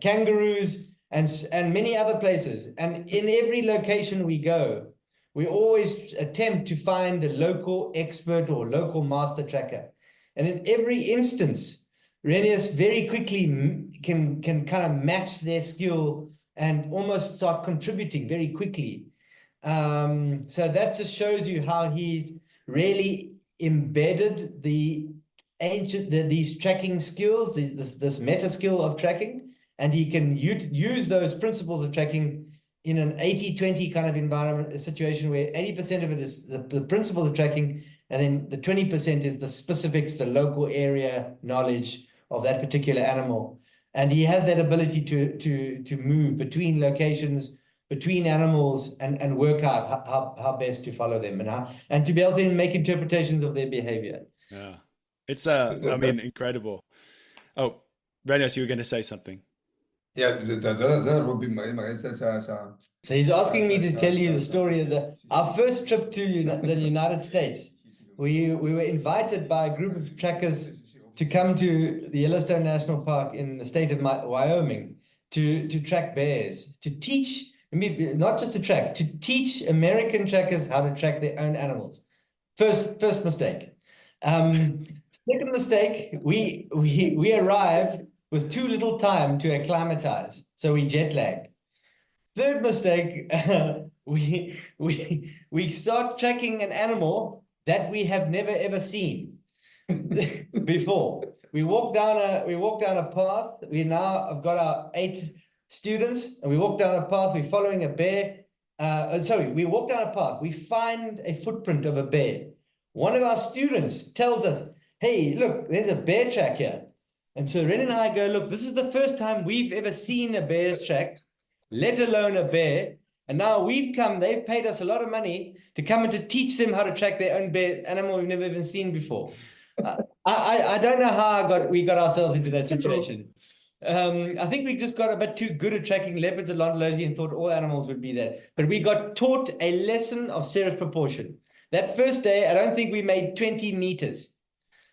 kangaroos and many other places. And in every location we go, we always attempt to find the local expert or local master tracker. And in every instance, Renias very quickly can kind of match their skill and almost start contributing very quickly. So that just shows you how he's really embedded these tracking skills, this meta skill of tracking, and he can use those principles of tracking in an 80-20 kind of environment, a situation where 80% of it is the principles of tracking, and then the 20% is the specifics, the local area knowledge of that particular animal. And he has that ability to move between locations, between animals, and work out how best to follow them, and to be able to make interpretations of their behavior. Yeah. It's I mean, incredible. Oh, Renias, you were going to say something. Yeah, that would be my So he's asking me to tell you the story of our first trip to the United States. We were invited by a group of trackers to come to the Yellowstone National Park in the state of Wyoming to track bears, to teach, not just to track, to teach American trackers how to track their own animals. First mistake. Second mistake, we arrived with too little time to acclimatize, so we jet lagged. Third mistake, we start tracking an animal that we have never ever seen before. We walk down a path. We now have got our 8 students, and we walk down a path. We're following a bear. We walk down a path. We find a footprint of a bear. One of our students tells us, "Hey, look, there's a bear track here." And so Ren and I go, "Look, this is the first time we've ever seen a bear's track, let alone a bear. And now they've paid us a lot of money to come and to teach them how to track their own bear animal we've never even seen before." I don't know how we got ourselves into that situation. I think we just got a bit too good at tracking leopards and longlosy and thought all animals would be that. But we got taught a lesson of serious proportion. That first day, I don't think we made 20 meters.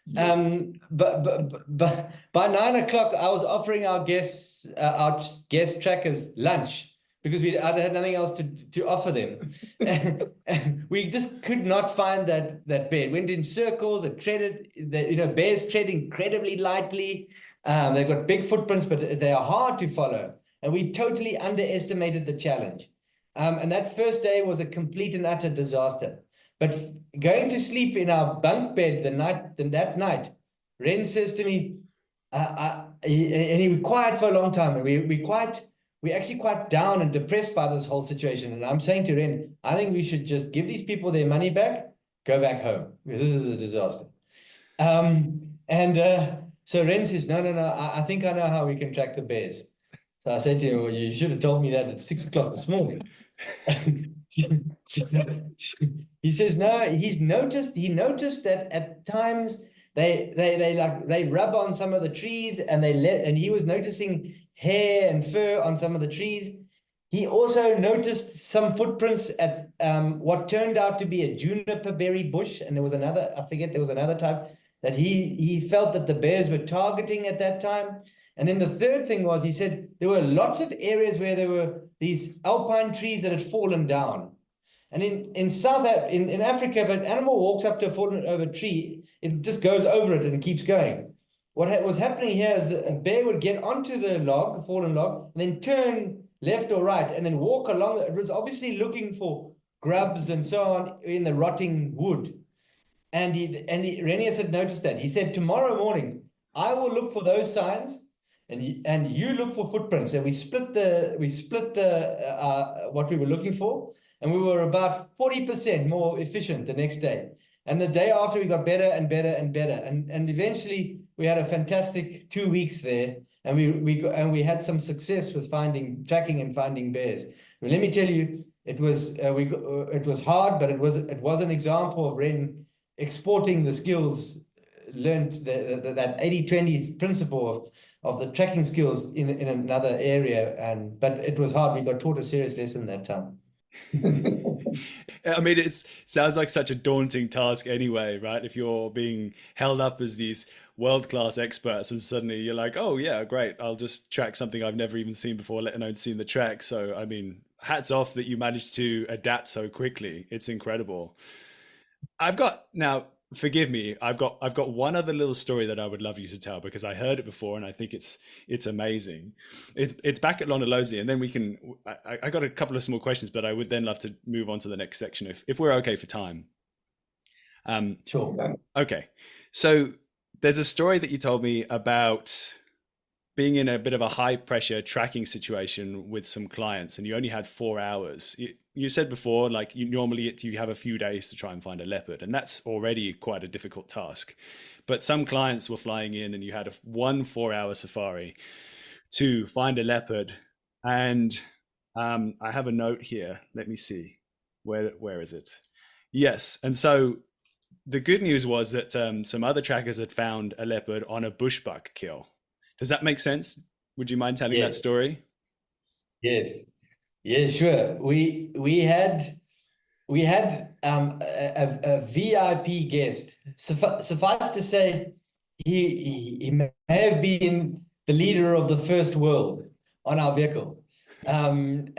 But by 9 o'clock, I was offering our guest trackers lunch because I had nothing else to offer them. And we just could not find that bear. It went in circles. It treaded. Bears tread incredibly lightly. They've got big footprints, but they are hard to follow. And we totally underestimated the challenge. And that first day was a complete and utter disaster. But going to sleep in our bunk bed that night, Ren says to me, and he was quiet for a long time, and we're actually quite down and depressed by this whole situation. And I'm saying to Ren, I think we should just give these people their money back, go back home, because this is a disaster. So Ren says, no, I think I know how we can track the bears. So I said to him, well, you should have told me that at 6 o'clock this morning. He says no. He noticed that at times they rub on some of the trees, and he was noticing hair and fur on some of the trees. He also noticed some footprints at what turned out to be a juniper berry bush, and there was another type that he felt that the bears were targeting at that time. And then the third thing was, he said there were lots of areas where there were these alpine trees that had fallen down. And in Africa, if an animal walks up to a fallen over tree, it just goes over it and keeps going. What was happening here is that a bear would get onto the fallen log, and then turn left or right, and then walk along. It was obviously looking for grubs and so on in the rotting wood. And Renias had noticed that. He said, tomorrow morning, I will look for those signs, and you look for footprints. And we split what we were looking for, and we were about 40% more efficient the next day. And the day after, we got better and better and better. And eventually, we had a fantastic 2 weeks there, and we had some success with tracking and finding bears. But let me tell you, it was hard, but it was an example of Ren exporting the skills learned, that 80-20 principle of the tracking skills in another area. But it was hard. We got taught a serious lesson that time. I mean, it sounds like such a daunting task anyway, right? If you're being held up as these world-class experts and suddenly you're like, oh yeah, great, I'll just track something I've never even seen before, let alone seen the track. So, I mean, hats off that you managed to adapt so quickly. It's incredible. I've got now. Forgive me. I've got one other little story that I would love you to tell because I heard it before and I think it's amazing. It's back at Lonalozzi, and then we can. I got a couple of small questions, but I would then love to move on to the next section if we're okay for time. Sure. Okay, so there's a story that you told me about being in a bit of a high pressure tracking situation with some clients, and you only had 4 hours. You said before, like you have a few days to try and find a leopard, and that's already quite a difficult task. But some clients were flying in, and you had a 4 hour safari to find a leopard. And I have a note here. Let me see. Where is it? Yes. And so the good news was that some other trackers had found a leopard on a bushbuck kill. Does that make sense? Would you mind telling that story? Yes. Yeah, sure. We had a VIP guest. Suffice to say, he may have been the leader of the first world on our vehicle, and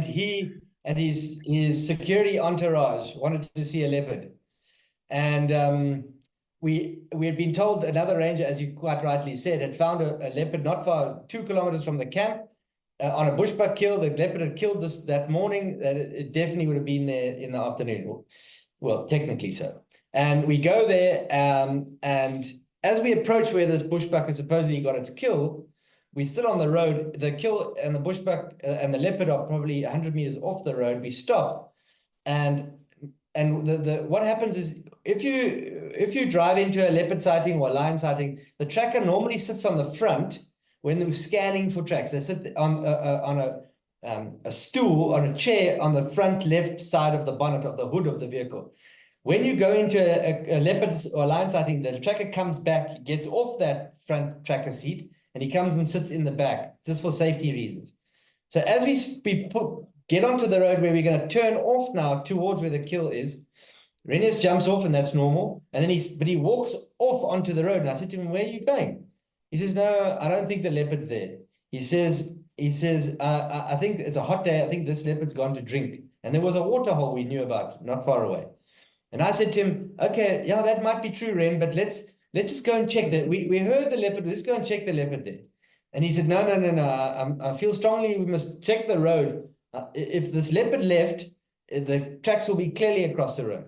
his security entourage wanted to see a leopard, and we had been told another ranger, as you quite rightly said, had found a leopard not far 2 kilometers from the camp. On a bushbuck kill, the leopard had killed that morning. It definitely would have been there in the afternoon. Well, technically so. And we go there, and as we approach where this bushbuck has supposedly got its kill, we're still on the road. The kill and the bushbuck and the leopard are probably 100 meters off the road. We stop, and what happens is if you drive into a leopard sighting or a lion sighting, the tracker normally sits on the front. When they're scanning for tracks, they sit on a stool, on a chair on the front left side of the bonnet of the hood of the vehicle. When you go into a leopard or lion sighting, the tracker comes back, gets off that front tracker seat, and he comes and sits in the back, just for safety reasons. So as we get onto the road where we're going to turn off now towards where the kill is, Renias jumps off, and that's normal. And then he walks off onto the road, and I said to him, "Where are you going?" He says, "No, I don't think the leopard's there." He says, I think it's a hot day. I think this leopard's gone to drink. And there was a water hole we knew about not far away. And I said to him, "Okay, yeah, that might be true, Ren, but let's just go and check that. We heard the leopard. Let's go and check the leopard there." And he said, "No. I feel strongly we must check the road. If this leopard left, the tracks will be clearly across the road."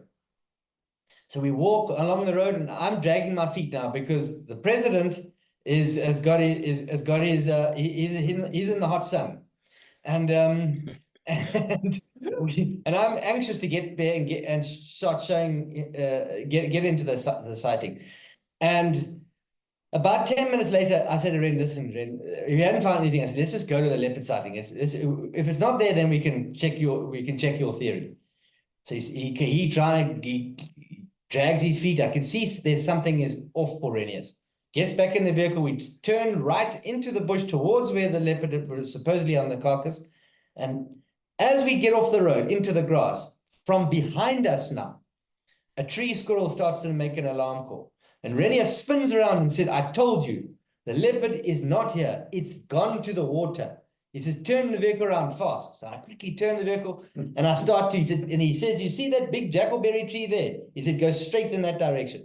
So we walk along the road, and I'm dragging my feet now because the president he's in the hot sun, and I'm anxious to get there and start showing get into the sighting. And about 10 minutes later, I said to Ren, "Listen, Ren, if you hadn't found anything, I said, let's just go to the leopard sighting. If it's not there, then we can check your theory." So he drags his feet. I can see there's something is off for Renias. Gets back in the vehicle. We turn right into the bush towards where the leopard was supposedly on the carcass. And as we get off the road into the grass, from behind us now, a tree squirrel starts to make an alarm call. And Renias spins around and said, "I told you, the leopard is not here. It's gone to the water." He says, "Turn the vehicle around fast." So I quickly turn the vehicle, and I start to, he says, "You see that big jackleberry tree there?" He said, "Go straight in that direction."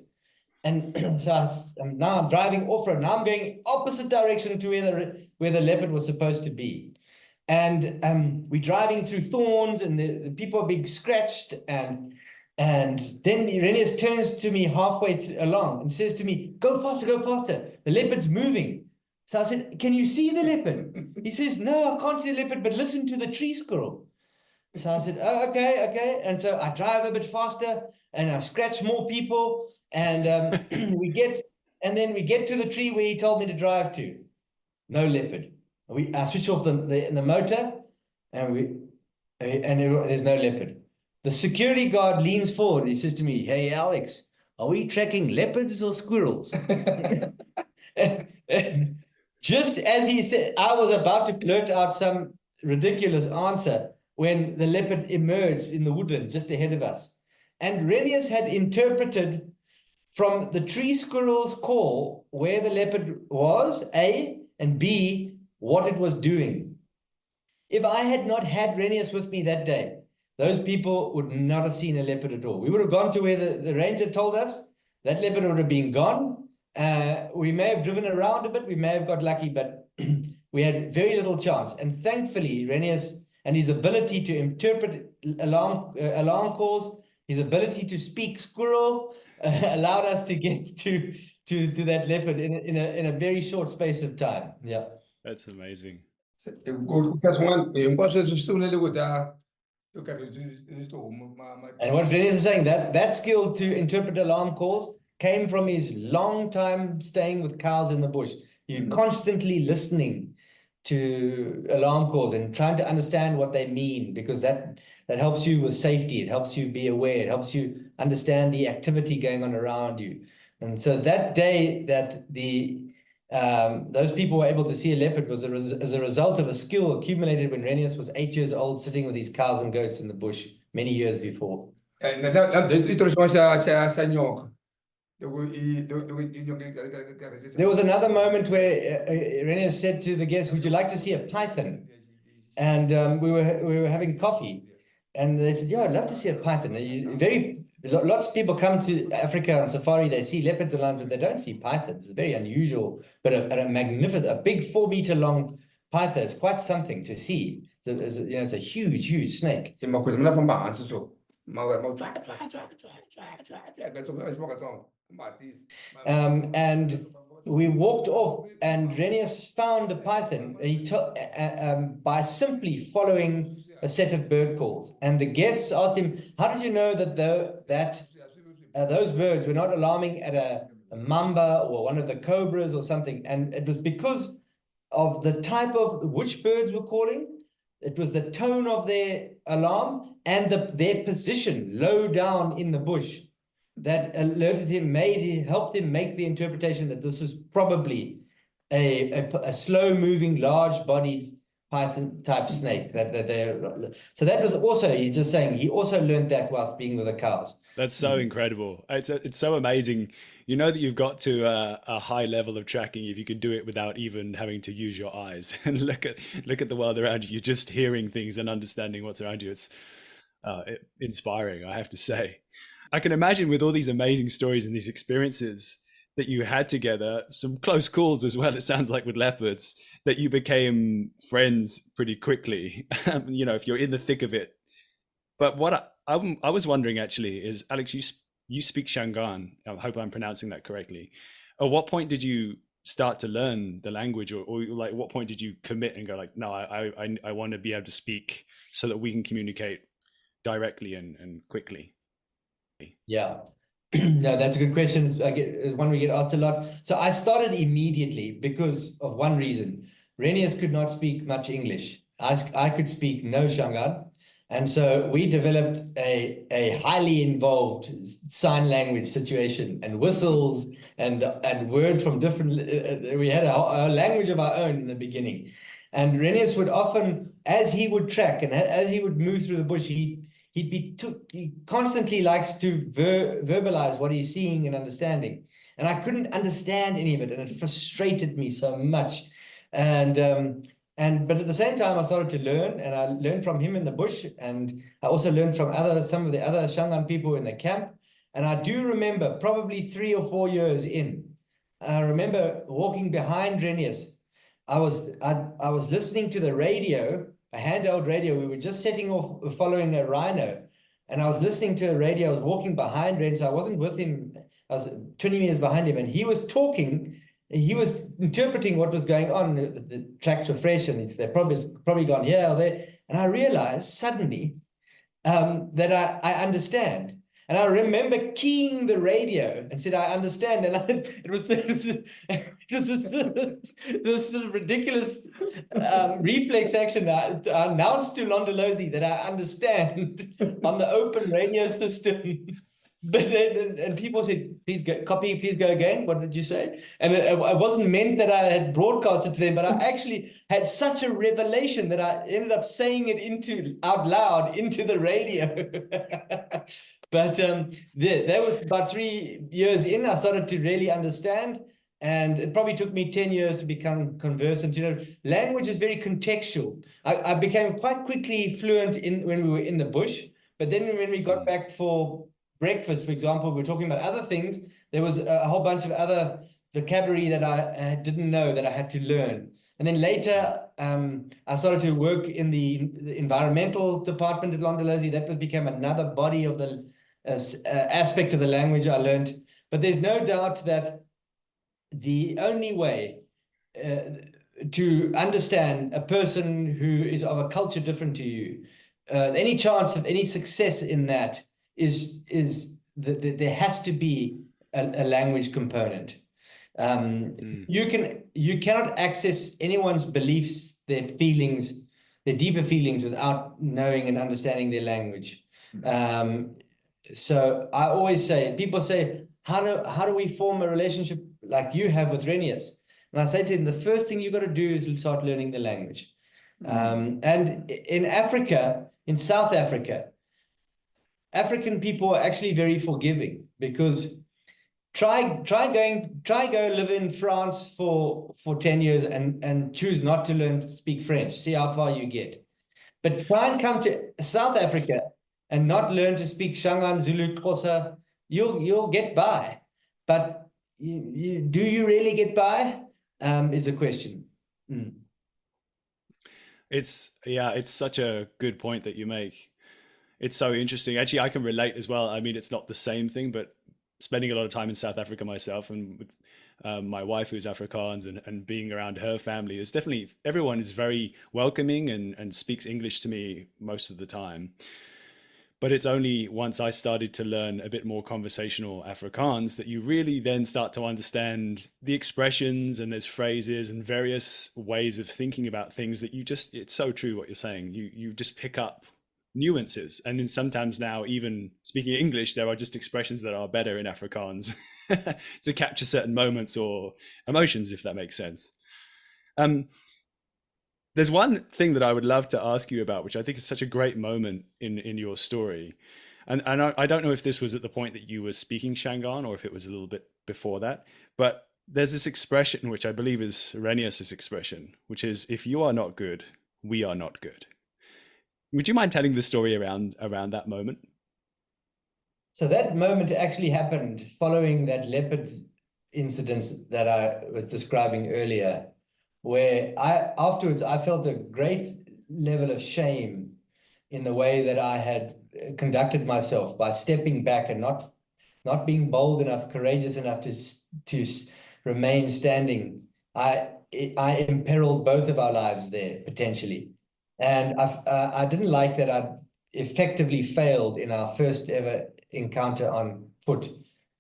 And so now I'm driving off-road. Now I'm going opposite direction to where the leopard was supposed to be. And we're driving through thorns, and the people are being scratched. And then Renias turns to me halfway along and says to me, "Go faster, go faster. The leopard's moving." So I said, "Can you see the leopard?" He says, "No, I can't see the leopard, but listen to the tree squirrel." So I said, "Oh, okay." And so I drive a bit faster, and I scratch more people. And we get to the tree where he told me to drive to. No leopard. I switch off the motor, and there's no leopard. The security guard leans forward. And he says to me, "Hey, Alex, are we tracking leopards or squirrels?" and just as he said, I was about to blurt out some ridiculous answer when the leopard emerged in the woodland just ahead of us. And Renias had interpreted from the tree squirrel's call where the leopard was, A, and B, what it was doing. If I had not had Renias with me that day, those people would not have seen a leopard at all. We would have gone to where the ranger told us. That leopard would have been gone. We may have driven around a bit. We may have got lucky, but we had very little chance. And thankfully, Renias and his ability to interpret alarm calls, his ability to speak squirrel, allowed us to get to that leopard in a very short space of time. Yeah. That's amazing. And what Renias is saying, that skill to interpret alarm calls came from his long time staying with cows in the bush. You're constantly listening to alarm calls and trying to understand what they mean, because that helps you with safety. It helps you be aware. It helps you understand the activity going on around you. And so that day that those people were able to see a leopard was as a result of a skill accumulated when Renias was 8 years old, sitting with his cows and goats in the bush many years before. There was another moment where Renias said to the guests, "Would you like to see a python?" And we were having coffee, and they said, "Yeah, I'd love to see a python." Lots of people come to Africa on safari, they see leopards and lions, but they don't see pythons. It's very unusual, but a magnificent, a big 4-meter long python is quite something to see. It's a huge snake. And we walked off, and Renias found a python. He by simply following a set of bird calls. And the guests asked him, "How did you know that those birds were not alarming at a mamba or one of the cobras or something?" And it was because of the type of which birds were calling. It was the tone of their alarm and their position low down in the bush that alerted him, helped him make the interpretation that this is probably a slow-moving, large-bodied python type snake. So that was also, he's just saying, he also learned that whilst being with the cows. That's so incredible. It's so amazing. You know that you've got to a high level of tracking if you can do it without even having to use your eyes and look at the world around you. You're just hearing things and understanding what's around you. It's inspiring, I have to say. I can imagine with all these amazing stories and these experiences that you had together, some close calls as well, it sounds like, with leopards, that you became friends pretty quickly, if you're in the thick of it. But what I was wondering actually is, Alex, you speak Shangaan. I hope I'm pronouncing that correctly. At what point did you start to learn the language, or like what point did you commit and go like, no, I want to be able to speak so that we can communicate directly and quickly? Yeah, no, that's a good question. It's one we get asked a lot. So I started immediately because of one reason. Renias could not speak much English. I could speak no Shangaan. And so we developed a highly involved sign language situation, and whistles and words from different, we had a language of our own in the beginning. And Renias would often, as he would track and as he would move through the bush, he constantly likes to verbalize what he's seeing and understanding. And I couldn't understand any of it, and it frustrated me so much. But at the same time, I started to learn, and I learned from him in the bush, and I also learned from some of the other Shangaan people in the camp. And I do remember, probably 3 or 4 years in, I remember walking behind Renias. I was listening to the radio, a handheld radio. We were just setting off following a rhino, and I was listening to a radio. I was walking behind Renias. I wasn't with him. I was 20 meters behind him, and he was talking. He was interpreting what was going on. The tracks were fresh, and they're probably gone here or there. And I realized suddenly that I understand. And I remember keying the radio and said, "I understand." And it was this sort of ridiculous reflex action. I announced to Londolozi that I understand on the open radio system. But and people said, "Please go, copy, please go again. What did you say?" And it wasn't meant that I had broadcasted to them, but I actually had such a revelation that I ended up saying it out loud into the radio. But that was about 3 years in. I started to really understand. And it probably took me 10 years to become conversant. You know, language is very contextual. I became quite quickly fluent when we were in the bush. But then when we got back for breakfast, for example, we were talking about other things. There was a whole bunch of other vocabulary that I didn't know that I had to learn. And then later, I started to work in the environmental department at Londonderry. That became another body of the aspect of the language I learned. But there's no doubt that the only way to understand a person who is of a culture different to you, any chance of any success in that is that there has to be a language component. You cannot access anyone's beliefs, their feelings, their deeper feelings without knowing and understanding their language. So I always say, people say, how do we form a relationship like you have with Renias? And I say to them, the first thing you got to do is start learning the language. And in Africa, in South Africa, African people are actually very forgiving, because try go live in France for 10 years and choose not to learn to speak French. See how far you get. But try and come to South Africa and not learn to speak Shangaan, Zulu, Xhosa, you'll get by. But do you really get by? Is a question. It's such a good point that you make. It's so interesting. Actually, I can relate as well. I mean, it's not the same thing, but spending a lot of time in South Africa myself, and with my wife who's Afrikaans, and being around her family, it's definitely, everyone is very welcoming and speaks English to me most of the time. But it's only once I started to learn a bit more conversational Afrikaans that you really then start to understand the expressions, and there's phrases and various ways of thinking about things that it's so true what you're saying. You just pick up nuances. And then sometimes now, even speaking English, there are just expressions that are better in Afrikaans to capture certain moments or emotions, if that makes sense. There's one thing that I would love to ask you about, which I think is such a great moment in your story. And I don't know if this was at the point that you were speaking Shangaan or if it was a little bit before that, but there's this expression, which I believe is Renias's expression, which is, if you are not good, we are not good. Would you mind telling the story around that moment? So that moment actually happened following that leopard incident that I was describing earlier, where afterwards I felt a great level of shame in the way that I had conducted myself by stepping back and not being bold enough, courageous enough to remain standing. I imperiled both of our lives there potentially, and I didn't like that I effectively failed in our first ever encounter on foot.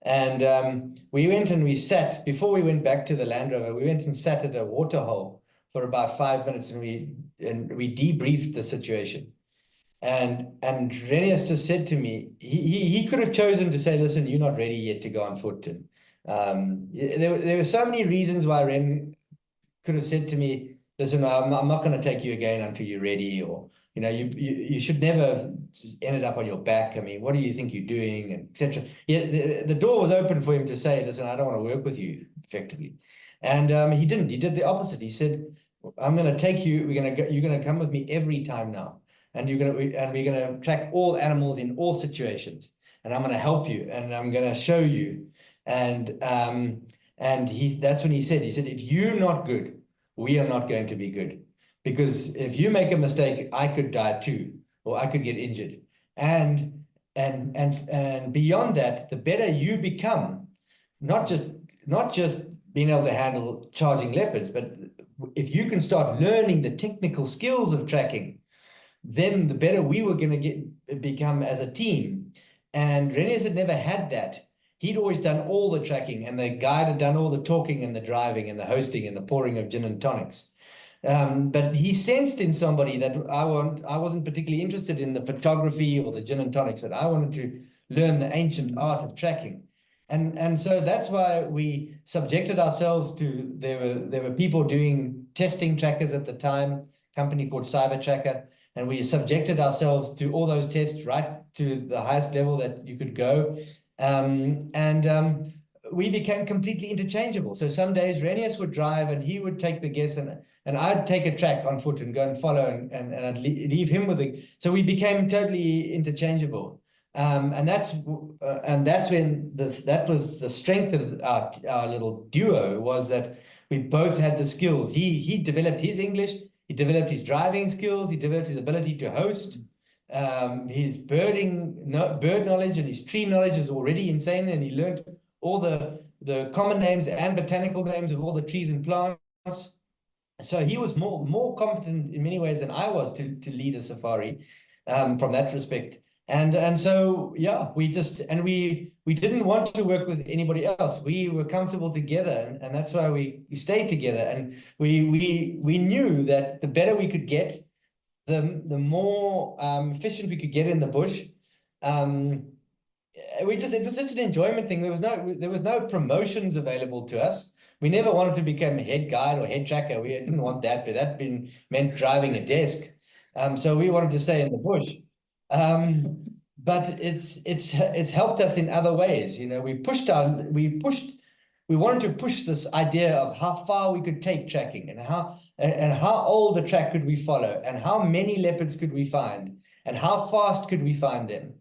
And we went and we sat, before we went back to the Land Rover, we went and sat at a waterhole for about 5 minutes, and we debriefed the situation. And Renias just said to me, he could have chosen to say, listen, you're not ready yet to go on foot. And there were so many reasons why Ren could have said to me, listen, I'm not going to take you again until you're ready, or you should never have just ended up on your back. I mean, what do you think you're doing, and etc. Yeah, the door was open for him to say, listen, I don't want to work with you effectively. And he didn't. He did the opposite. He said, I'm going to take you. You're going to come with me every time now, and we're going to track all animals in all situations, and I'm going to help you, and I'm going to show you. And that's when he said, if you're not good, we are not going to be good. Because if you make a mistake, I could die too, or I could get injured. And beyond that, the better you become, not just being able to handle charging leopards, but if you can start learning the technical skills of tracking, then the better we were going to become as a team. And Renias had never had that. He'd always done all the tracking, and the guide had done all the talking and the driving and the hosting and the pouring of gin and tonics. But he sensed in somebody that I wasn't particularly interested in the photography or the gin and tonics, that I wanted to learn the ancient art of tracking. And so that's why we subjected ourselves to, there were people doing testing trackers at the time, a company called Cyber Tracker, and we subjected ourselves to all those tests right to the highest level that you could go. we became completely interchangeable. So some days Renias would drive and he would take the guess, and I'd take a track on foot and go and follow, and I'd leave him with it. So we became totally interchangeable. And that's when that was the strength of our little duo, was that we both had the skills. He developed his English, he developed his driving skills, he developed his ability to host. His bird knowledge and his tree knowledge is already insane, and he learned all the common names and botanical names of all the trees and plants. So he was more competent in many ways than I was to lead a safari, from that respect. And so yeah, we didn't want to work with anybody else. We were comfortable together, and that's why we stayed together. And we knew that the better we could get, the more efficient we could get in the bush. It was just an enjoyment thing. There was no promotions available to us. We never wanted to become head guide or head tracker. We didn't want that, but that meant driving a desk. So we wanted to stay in the bush. But it's helped us in other ways. We wanted to push this idea of how far we could take tracking, and how old a track could we follow, and how many leopards could we find, and how fast could we find them,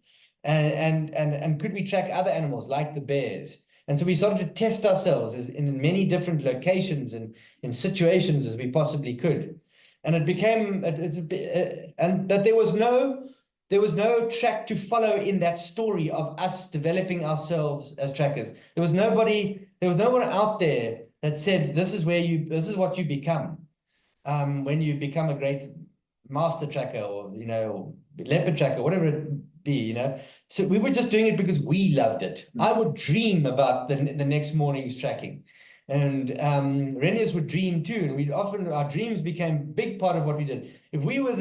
and could we track other animals like the bears. And so we started to test ourselves in many different locations and in situations as we possibly could. And it became, but there was no track to follow in that story of us developing ourselves as trackers. There was no one out there that said, this is what you become when you become a great master tracker, or leopard tracker, whatever it be. So we were just doing it because we loved it. I would dream about the next morning's tracking, and Renias would dream too, and our dreams became a big part of what we did. If we were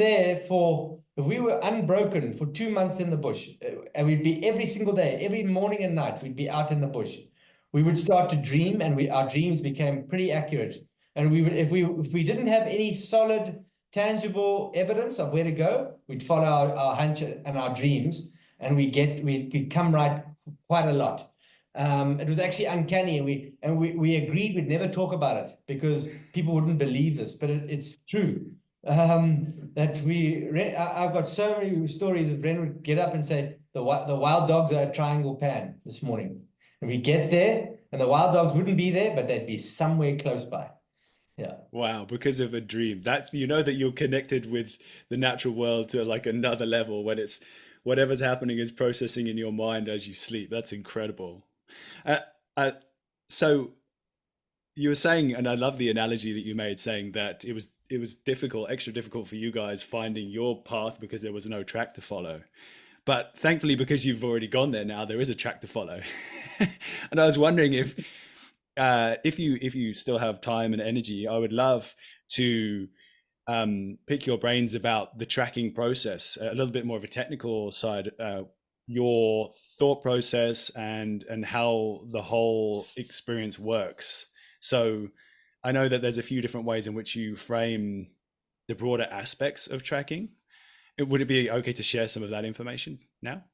unbroken for 2 months in the bush, and we'd be every single day, every morning and night, we'd be out in the bush, we would start to dream, and our dreams became pretty accurate. And if we didn't have any solid, tangible evidence of where to go, we'd follow our hunch and our dreams, and we'd come right quite a lot. It was actually uncanny, and we agreed we'd never talk about it because people wouldn't believe this, but it's true. I've got so many stories of Ren would get up and say, the wild dogs are at Triangle Pan this morning. And we get there, and the wild dogs wouldn't be there, but they'd be somewhere close by. Yeah. Wow, because of a dream. That's, that you're connected with the natural world to like another level when it's whatever's happening is processing in your mind as you sleep. That's incredible. So you were saying, and I love the analogy that you made, saying that it was difficult, extra difficult for you guys finding your path because there was no track to follow. But thankfully, because you've already gone there now, there is a track to follow. And I was wondering if you still have time and energy, I would love to pick your brains about the tracking process, a little bit more of a technical side, your thought process and how the whole experience works. So I know that there's a few different ways in which you frame the broader aspects of tracking. Would it be okay to share some of that information now?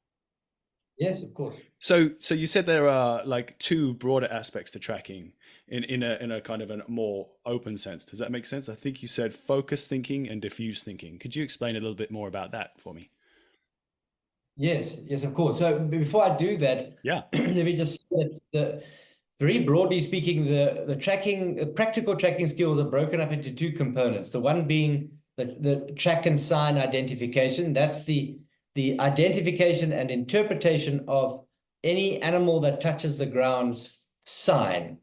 Yes, of course. So you said there are like two broader aspects to tracking in a kind of a more open sense. Does that make sense? I think you said focus thinking and diffuse thinking. Could you explain a little bit more about that for me? Yes, of course. So before I do that, yeah, let me just say that very broadly speaking, the practical tracking skills are broken up into two components. The one being the track and sign identification. That's the identification and interpretation of any animal that touches the ground's sign,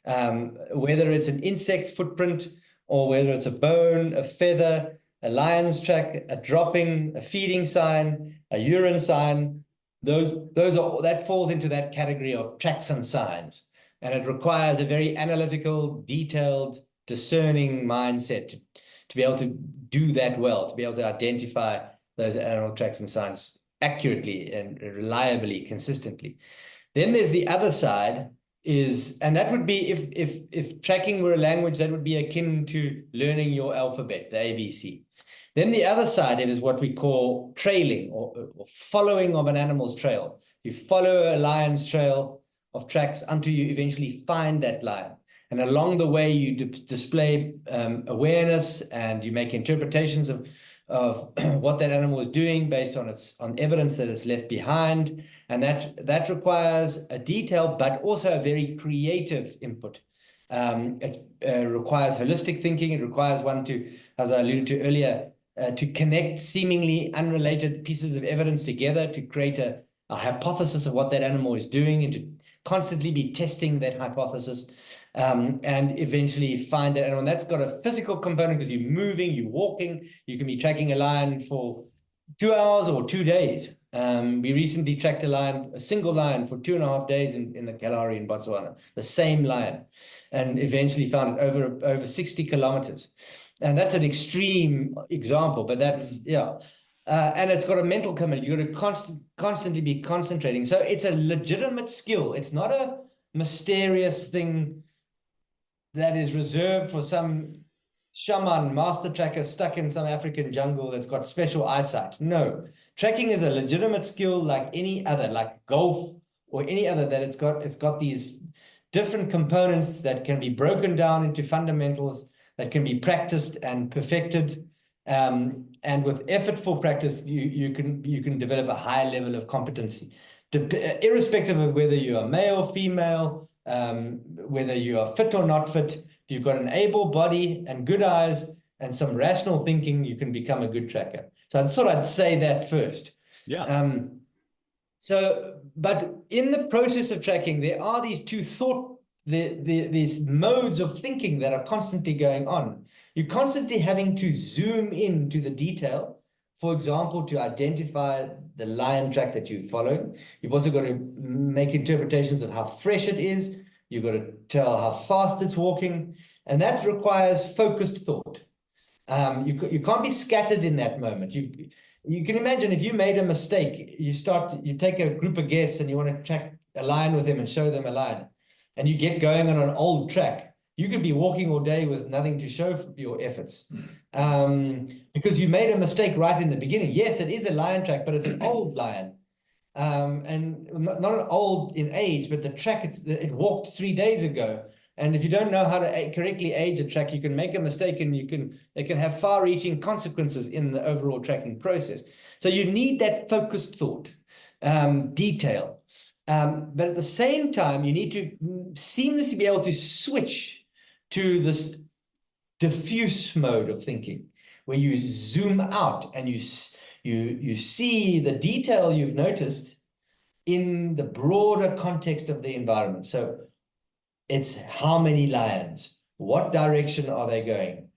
whether it's an insect's footprint or whether it's a bone, a feather, a lion's track, a dropping, a feeding sign, a urine sign. That falls into that category of tracks and signs, and it requires a very analytical, detailed, discerning mindset to be able to do that well, to be able to identify those animal tracks and signs accurately and reliably, consistently. Then there's the other side, and that would be, if tracking were a language, that would be akin to learning your alphabet, the ABC. Then the other side is what we call trailing or following of an animal's trail. You follow a lion's trail of tracks until you eventually find that lion. And along the way, you display awareness, and you make interpretations of what that animal is doing based on evidence that it's left behind. And that requires a detailed but also a very creative input. It requires holistic thinking. It requires one to, as I alluded to earlier, to connect seemingly unrelated pieces of evidence together to create a hypothesis of what that animal is doing, and to constantly be testing that hypothesis, and eventually find that animal. And that's got a physical component because you're moving, you're walking. You can be tracking a lion for 2 hours or 2 days. We recently tracked a single lion for 2.5 days in the Kalahari in Botswana, the same lion, and eventually found it over 60 kilometers. And that's an extreme example, but that's, yeah. And it's got a mental component. You've got to constantly be concentrating. So it's a legitimate skill. It's not a mysterious thing that is reserved for some shaman master tracker stuck in some African jungle that's got special eyesight. No, tracking is a legitimate skill like any other, like golf or any other, that it's got these different components that can be broken down into fundamentals that can be practiced and perfected. And with effortful practice, you can develop a high level of competency, irrespective of whether you are male or female, whether you are fit or not fit. If you've got an able body and good eyes and some rational thinking, you can become a good tracker. So I thought I'd say that first. Yeah. But in the process of tracking, there are these these modes of thinking that are constantly going on. You're constantly having to zoom into the detail, for example, to identify the lion track that you're following. You've also got to make interpretations of how fresh it is. You've got to tell how fast it's walking, and that requires focused thought. You can't be scattered in that moment. You can imagine if you made a mistake, you take a group of guests and you want to track a lion with them and show them a lion, and you get going on an old track. You could be walking all day with nothing to show for your efforts, because you made a mistake right in the beginning. Yes, it is a lion track, but it's an old lion, and not old in age, but the track it walked 3 days ago. And if you don't know how to correctly age a track, you can make a mistake, and it can have far-reaching consequences in the overall tracking process. So you need that focused thought, detail. But at the same time, you need to seamlessly be able to switch to this diffuse mode of thinking, where you zoom out and you see the detail you've noticed in the broader context of the environment. So it's how many lions, what direction are they going,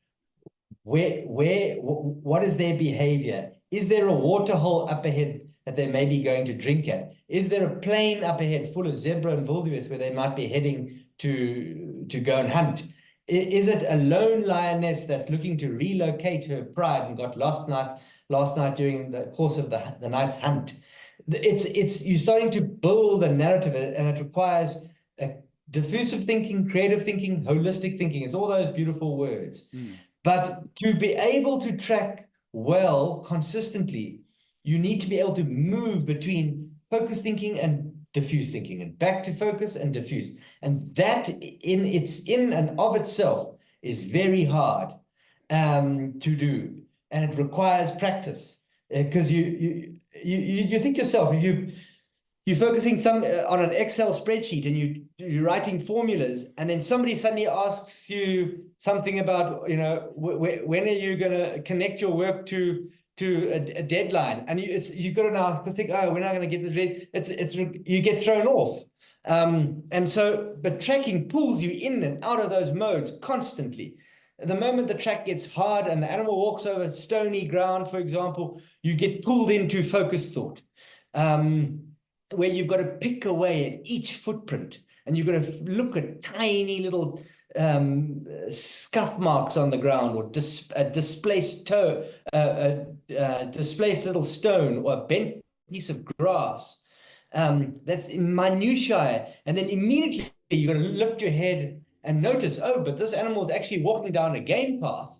what is their behavior? Is there a water hole up ahead that they may be going to drink at? Is there a plain up ahead full of zebra and wildebeest where they might be heading to go and hunt? Is it a lone lioness that's looking to relocate her pride and got lost last night during the course of the night's hunt? You're starting to build a narrative, and it requires a diffusive thinking, creative thinking, holistic thinking. It's all those beautiful words. But to be able to track well, consistently, you need to be able to move between focused thinking and diffuse thinking, and back to focus and diffuse. And that in and of itself is very hard to do. And it requires practice, because you think yourself, if you're focusing on an Excel spreadsheet and you're writing formulas, and then somebody suddenly asks you something about, when are you going to connect your work to a deadline, and you've got to now think, oh, we're not going to get this ready. You get thrown off. But tracking pulls you in and out of those modes constantly. The moment the track gets hard and the animal walks over stony ground, for example, you get pulled into focused thought, where you've got to pick away at each footprint, and you've got to look at tiny little scuff marks on the ground, or a displaced toe, displaced little stone, or a bent piece of grass. That's minutiae. And then immediately you've got to lift your head and notice, oh, but this animal is actually walking down a game path.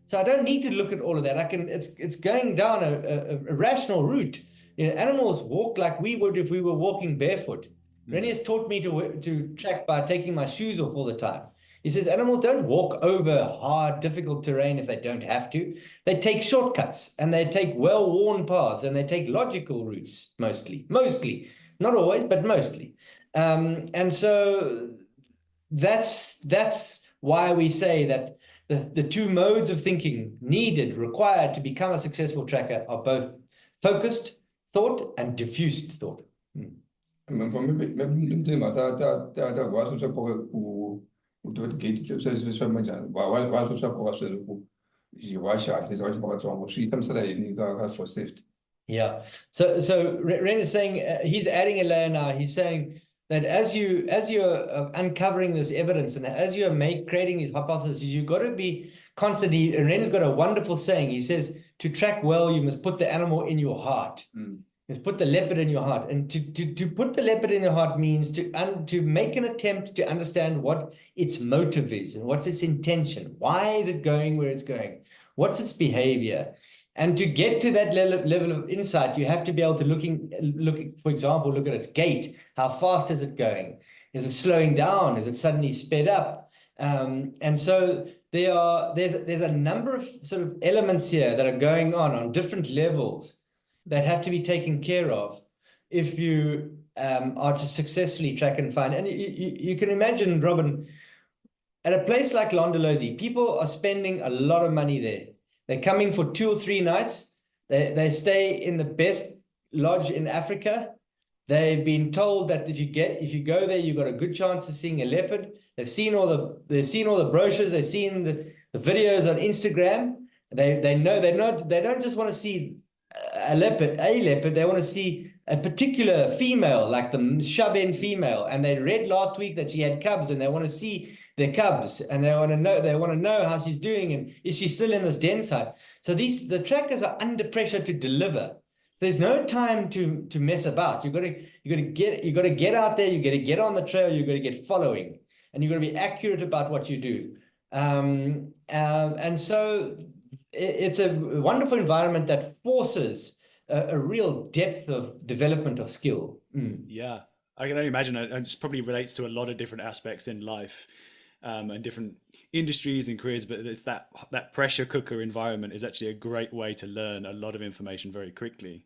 So I don't need to look at all of that. It's going down a rational route. Animals walk like we would if we were walking barefoot. Renias taught me to track by taking my shoes off all the time. He says animals don't walk over hard, difficult terrain if they don't have to. They take shortcuts and they take well-worn paths and they take logical routes, mostly, not always, but mostly. And so that's why we say that the two modes of thinking required to become a successful tracker are both focused thought and diffused thought. For me, maybe was so do it gate so much. Was so you wash out this so for safety. Yeah. So Ren is saying he's adding a layer now. He's saying that as you're uncovering this evidence and as you're creating these hypotheses, you've got to be constantly. And Ren's got a wonderful saying. He says, to track well, you must put the animal in your heart. You must put the leopard in your heart. And to put the leopard in your heart means to make an attempt to understand what its motive is and what's its intention. Why is it going where it's going? What's its behavior? And to get to that level of insight, you have to be able to for example, look at its gait. How fast is it going? Is it slowing down? Is it suddenly sped up? And so there's a number of sort of elements here that are going on different levels that have to be taken care of if you are to successfully track and find. And you can imagine, Robin, at a place like Londolozi, people are spending a lot of money there. They're coming for 2 or 3 nights. They stay in the best lodge in Africa. They've been told that if you go there, you've got a good chance of seeing a leopard. They've seen all the brochures. They've seen the videos on Instagram. They don't just want to see a leopard. They want to see a particular female, like the Shaben female. And they read last week that she had cubs, and they want to see their cubs, and they want to know how she's doing, and is she still in this den site? So the trackers are under pressure to deliver. There's no time to mess about. You got to get out there. You got to get on the trail. You got to get following, and you got to be accurate about what you do. And so it's a wonderful environment that forces a real depth of development of skill. Yeah, I can only imagine. It just probably relates to a lot of different aspects in life. And different industries and careers, but it's that pressure cooker environment is actually a great way to learn a lot of information very quickly.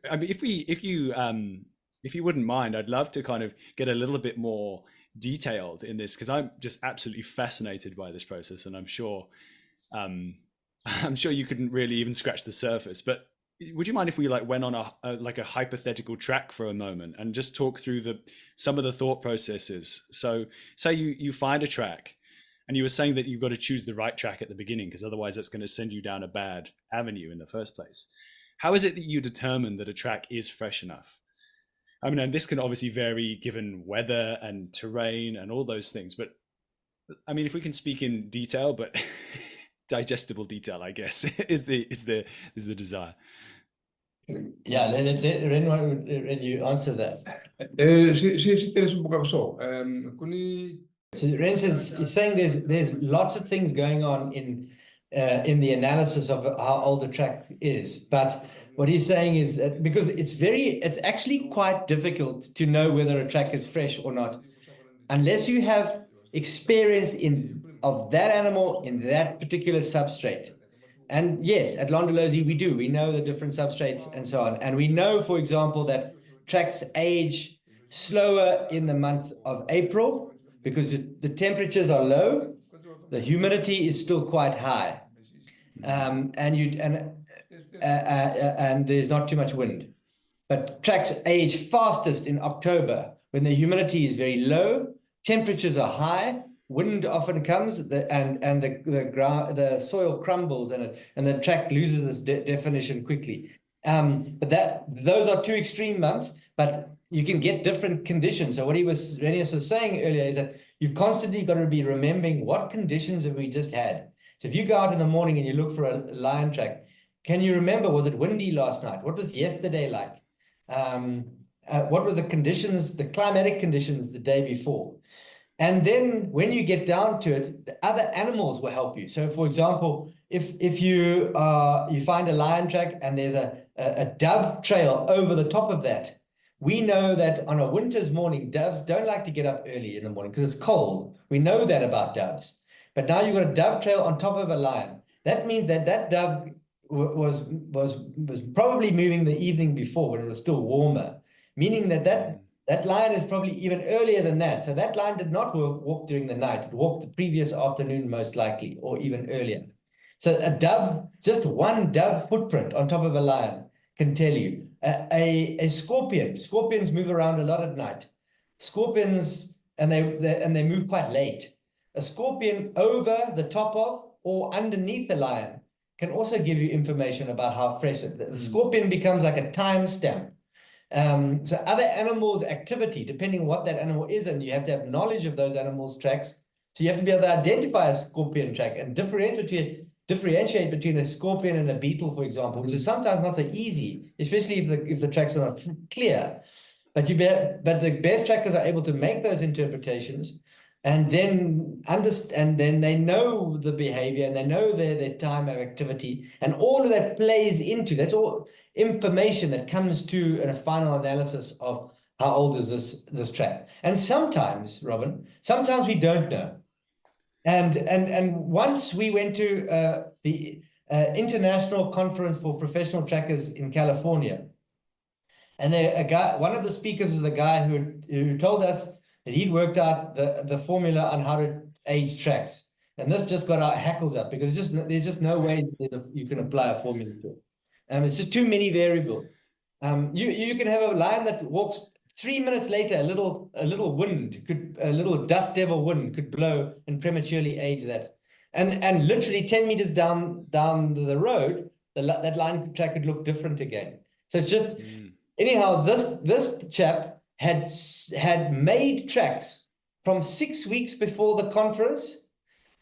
I mean, if you wouldn't mind, I'd love to kind of get a little bit more detailed in this, because I'm just absolutely fascinated by this process, and I'm sure you couldn't really even scratch the surface. But would you mind if we went on a hypothetical track for a moment and just talk through some of the thought processes? So say you find a track, and you were saying that you've got to choose the right track at the beginning, because otherwise that's going to send you down a bad avenue in the first place. How is it that you determine that a track is fresh enough? I mean, and this can obviously vary given weather and terrain and all those things, but I mean, if we can speak in detail, but digestible detail, I guess, is the desire. Yeah, Ren, you answer that. So Ren says, he's saying there's lots of things going on in the analysis of how old the track is, but what he's saying is that because it's actually quite difficult to know whether a track is fresh or not, unless you have experience of that animal in that particular substrate. And yes, at Londolozi we know the different substrates and so on. And we know, for example, that tracks age slower in the month of April because the temperatures are low, the humidity is still quite high, and there's not too much wind. But tracks age fastest in October when the humidity is very low, temperatures are high, wind often comes, and the soil crumbles, and the track loses its definition quickly. But those are 2 extreme months, but you can get different conditions. So what Renias was saying earlier is that you've constantly got to be remembering what conditions have we just had. So if you go out in the morning and you look for a lion track, can you remember, was it windy last night? What was yesterday like? What were the conditions, the climatic conditions the day before? And then when you get down to it, the other animals will help you. So for example, if you find a lion track and there's a dove trail over the top of that, we know that on a winter's morning, doves don't like to get up early in the morning because it's cold. We know that about doves. But now you've got a dove trail on top of a lion. That means that that dove was probably moving the evening before when it was still warmer, meaning that that lion is probably even earlier than that. So that lion did not walk during the night. It walked the previous afternoon, most likely, or even earlier. So a dove, just one dove footprint on top of a lion can tell you. A scorpion. Scorpions move around a lot at night. Scorpions, and they move quite late. A scorpion over the top of or underneath the lion can also give you information about how fresh it is. The scorpion becomes like a timestamp. So other animals' activity, depending on what that animal is, and you have to have knowledge of those animals' tracks. So you have to be able to identify a scorpion track and differentiate between a scorpion and a beetle, for example, which is sometimes not so easy, especially if the tracks are not clear. But the best trackers are able to make those interpretations, and then they know the behavior and they know their time of activity, and all of that plays into, that's all information that comes to a final analysis of how old is this track. And sometimes, Robin, sometimes we don't know. And once we went to the International Conference for Professional Trackers in California, and one of the speakers was the guy who told us that he'd worked out the formula on how to age tracks. And this just got our hackles up because there's just no way you can apply a formula to it. It's just too many variables. You can have a lion that walks 3 minutes later, a little dust devil wind could blow and prematurely age that. And literally 10 meters down the road, that lion track could look different again. So it's just anyhow, this chap had made tracks from 6 weeks before the conference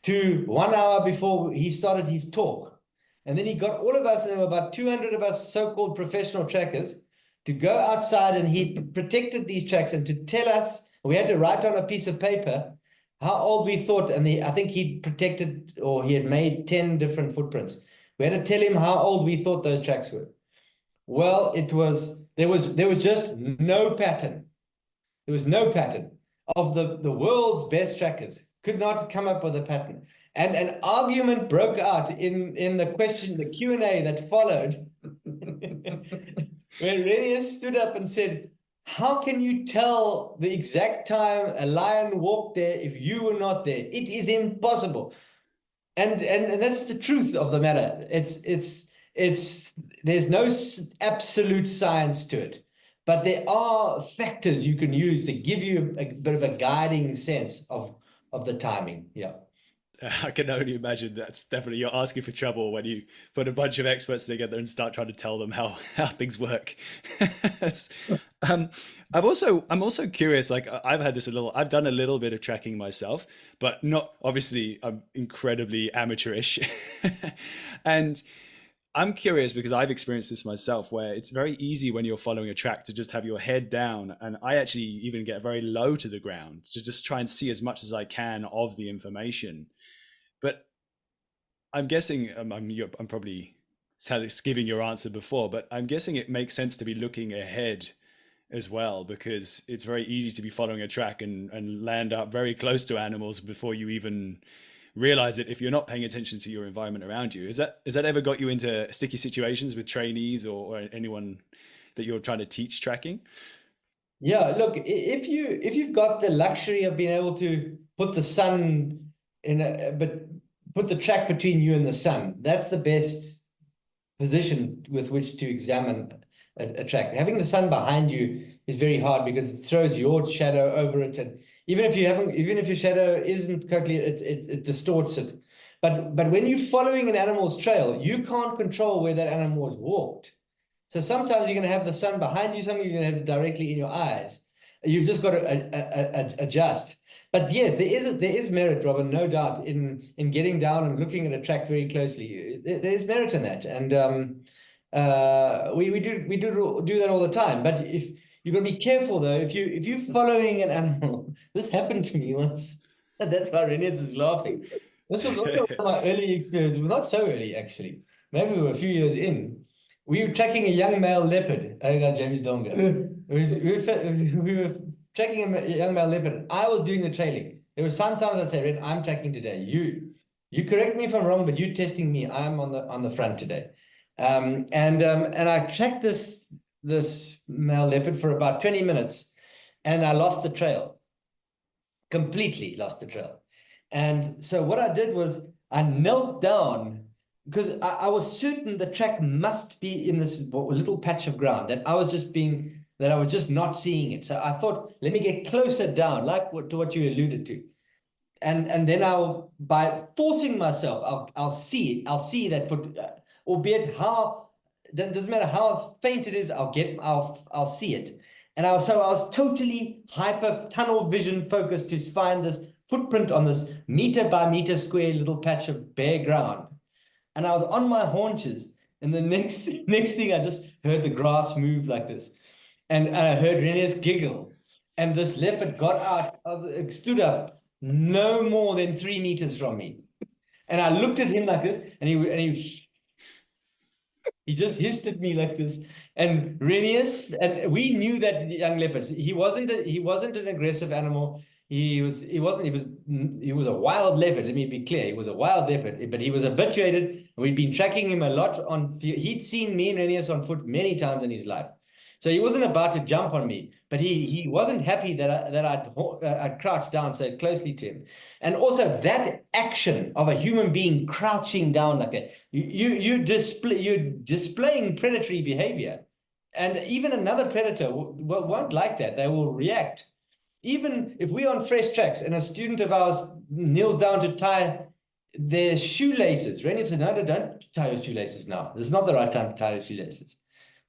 to 1 hour before he started his talk. And then he got all of us, and there were about 200 of us so-called professional trackers, to go outside, and he protected these tracks and to tell us, we had to write on a piece of paper how old we thought, and I think he had made 10 different footprints. We had to tell him how old we thought those tracks were. Well, there was just no pattern. There was no pattern of the world's best trackers. Could not come up with a pattern. And an argument broke out in the Q&A that followed, where Renias stood up and said, how can you tell the exact time a lion walked there if you were not there? It is impossible. And that's the truth of the matter. There's no absolute science to it, but there are factors you can use to give you a bit of a guiding sense of the timing. Yeah. I can only imagine that's definitely, you're asking for trouble when you put a bunch of experts together and start trying to tell them how things work. I'm also curious, like I've done a little bit of tracking myself, but not, obviously I'm incredibly amateurish. And I'm curious because I've experienced this myself, where it's very easy when you're following a track to just have your head down. And I actually even get very low to the ground to just try and see as much as I can of the information. But I'm guessing, I'm probably giving your answer before, but I'm guessing it makes sense to be looking ahead as well, because it's very easy to be following a track and land up very close to animals before you even realize it, if you're not paying attention to your environment around you. Has that ever got you into sticky situations with trainees or anyone that you're trying to teach tracking? Yeah, look, if you've got the luxury of being able to put the sun put the track between you and the sun, that's the best position with which to examine a track. Having the sun behind you is very hard because it throws your shadow over it, and even if your shadow isn't totally, it distorts it. But when you're following an animal's trail, you can't control where that animal has walked. So sometimes you're going to have the sun behind you, sometimes you're going to have it directly in your eyes. You've just got to adjust. But yes, there is merit, Robin, no doubt, in getting down and looking at a track very closely. There's merit in that, and we do that all the time. But if you've got to be careful, though, if you're following an animal, this happened to me once. That's why Renias is laughing. This was also one of my early experiences, but not so early actually. Maybe we were a few years in. We were tracking a young male leopard, James Donga. we were tracking a young male leopard. I was doing the trailing. There were sometimes I'd say, Red, I'm tracking today. You correct me if I'm wrong, but you testing me. I'm on the front today. And I tracked this male leopard for about 20 minutes, and I lost the trail. Completely lost the trail. And so what I did was I knelt down because I was certain the track must be in this little patch of ground that I was just not seeing it. So I thought, let me get closer down, like to what you alluded to. And then by forcing myself, I'll see that foot, albeit that doesn't matter how faint it is, I'll see it. And I was totally hyper tunnel vision focused to find this footprint on this meter by meter square little patch of bare ground. And I was on my haunches, and the next thing I just heard the grass move like this, and I heard Renias giggle, and this leopard got out, stood up no more than 3 meters from me, and I looked at him like this, and he just hissed at me like this. And Renias, and we knew that young leopard. He wasn't an aggressive animal. He was a wild leopard. Let me be clear. He was a wild leopard, but he was habituated. We'd been tracking him a lot he'd seen me and Renias on foot many times in his life. So he wasn't about to jump on me, but he wasn't happy that I'd crouched down so closely to him. And also that action of a human being crouching down like that, you're displaying predatory behavior. And even another predator won't like that. They will react. Even if we're on fresh tracks and a student of ours kneels down to tie their shoelaces, Rennie said, no, don't tie your shoelaces now. This is not the right time to tie your shoelaces.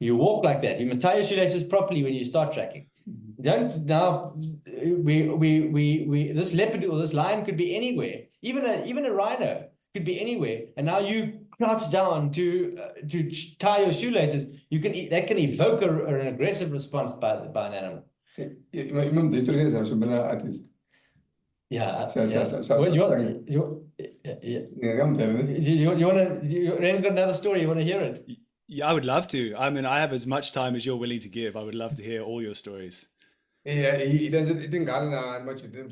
You walk like that. You must tie your shoelaces properly when you start tracking. Don't now. This leopard or this lion could be anywhere. Even a rhino could be anywhere. And now you crouch down to tie your shoelaces. That can evoke an aggressive response by an animal. Remember the story is an artist. Yeah. Ren's got another story. You want to hear it? Yeah, I would love to. I mean, I have as much time as you're willing to give. I would love to hear all your stories. Yeah, he didn't go much of them.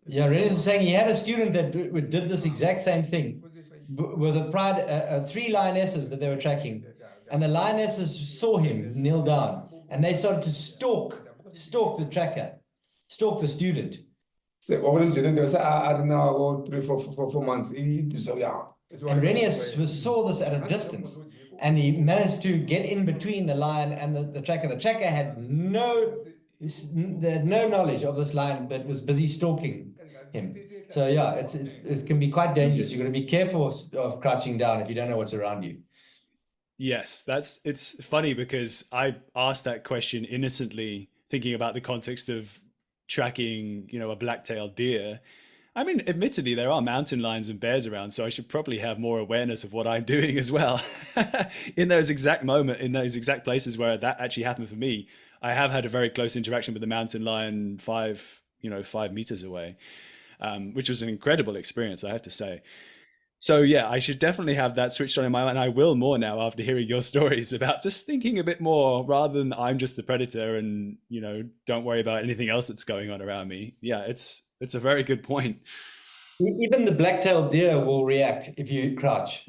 Yeah, Renias is saying he had a student that did this exact same thing with a 3 lionesses that they were tracking, and the lionesses saw him kneel down, and they started to stalk the tracker, stalk the student. So, I don't know, 3, 4 months. And Renias saw this at a distance, and he managed to get in between the lion and the tracker. The tracker had no knowledge of this lion, but was busy stalking him. So yeah, it can be quite dangerous. You've got to be careful of crouching down if you don't know what's around you. Yes, it's funny because I asked that question innocently, thinking about the context of tracking, a black-tailed deer. I mean, admittedly, there are mountain lions and bears around, so I should probably have more awareness of what I'm doing as well. In those exact places where that actually happened for me, I have had a very close interaction with the mountain lion 5 meters away, which was an incredible experience, I have to say. So yeah, I should definitely have that switched on in my mind. And I will more now after hearing your stories about just thinking a bit more rather than I'm just the predator and, don't worry about anything else that's going on around me. Yeah, it's a very good point. Even the black-tailed deer will react if you crouch.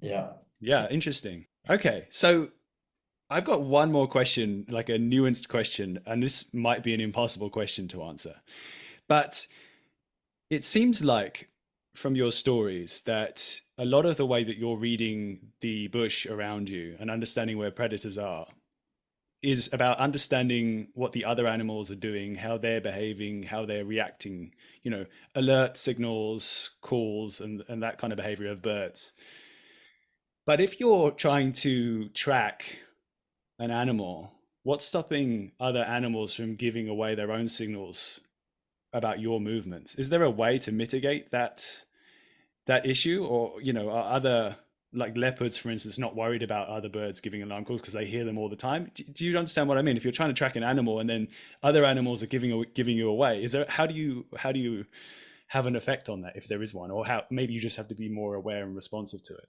Yeah. Yeah, interesting. Okay, so I've got one more question, like a nuanced question, and this might be an impossible question to answer. But it seems like from your stories that a lot of the way that you're reading the bush around you and understanding where predators are is about understanding what the other animals are doing, how they're behaving, how they're reacting, alert signals, calls, and that kind of behavior of birds. But if you're trying to track an animal, what's stopping other animals from giving away their own signals about your movements? Is there a way to mitigate that issue? Or, are other, like leopards, for instance, not worried about other birds giving alarm calls because they hear them all the time? Do you understand what I mean? If you're trying to track an animal and then other animals are giving you away, how do you have an effect on that, if there is one? Or how maybe you just have to be more aware and responsive to it?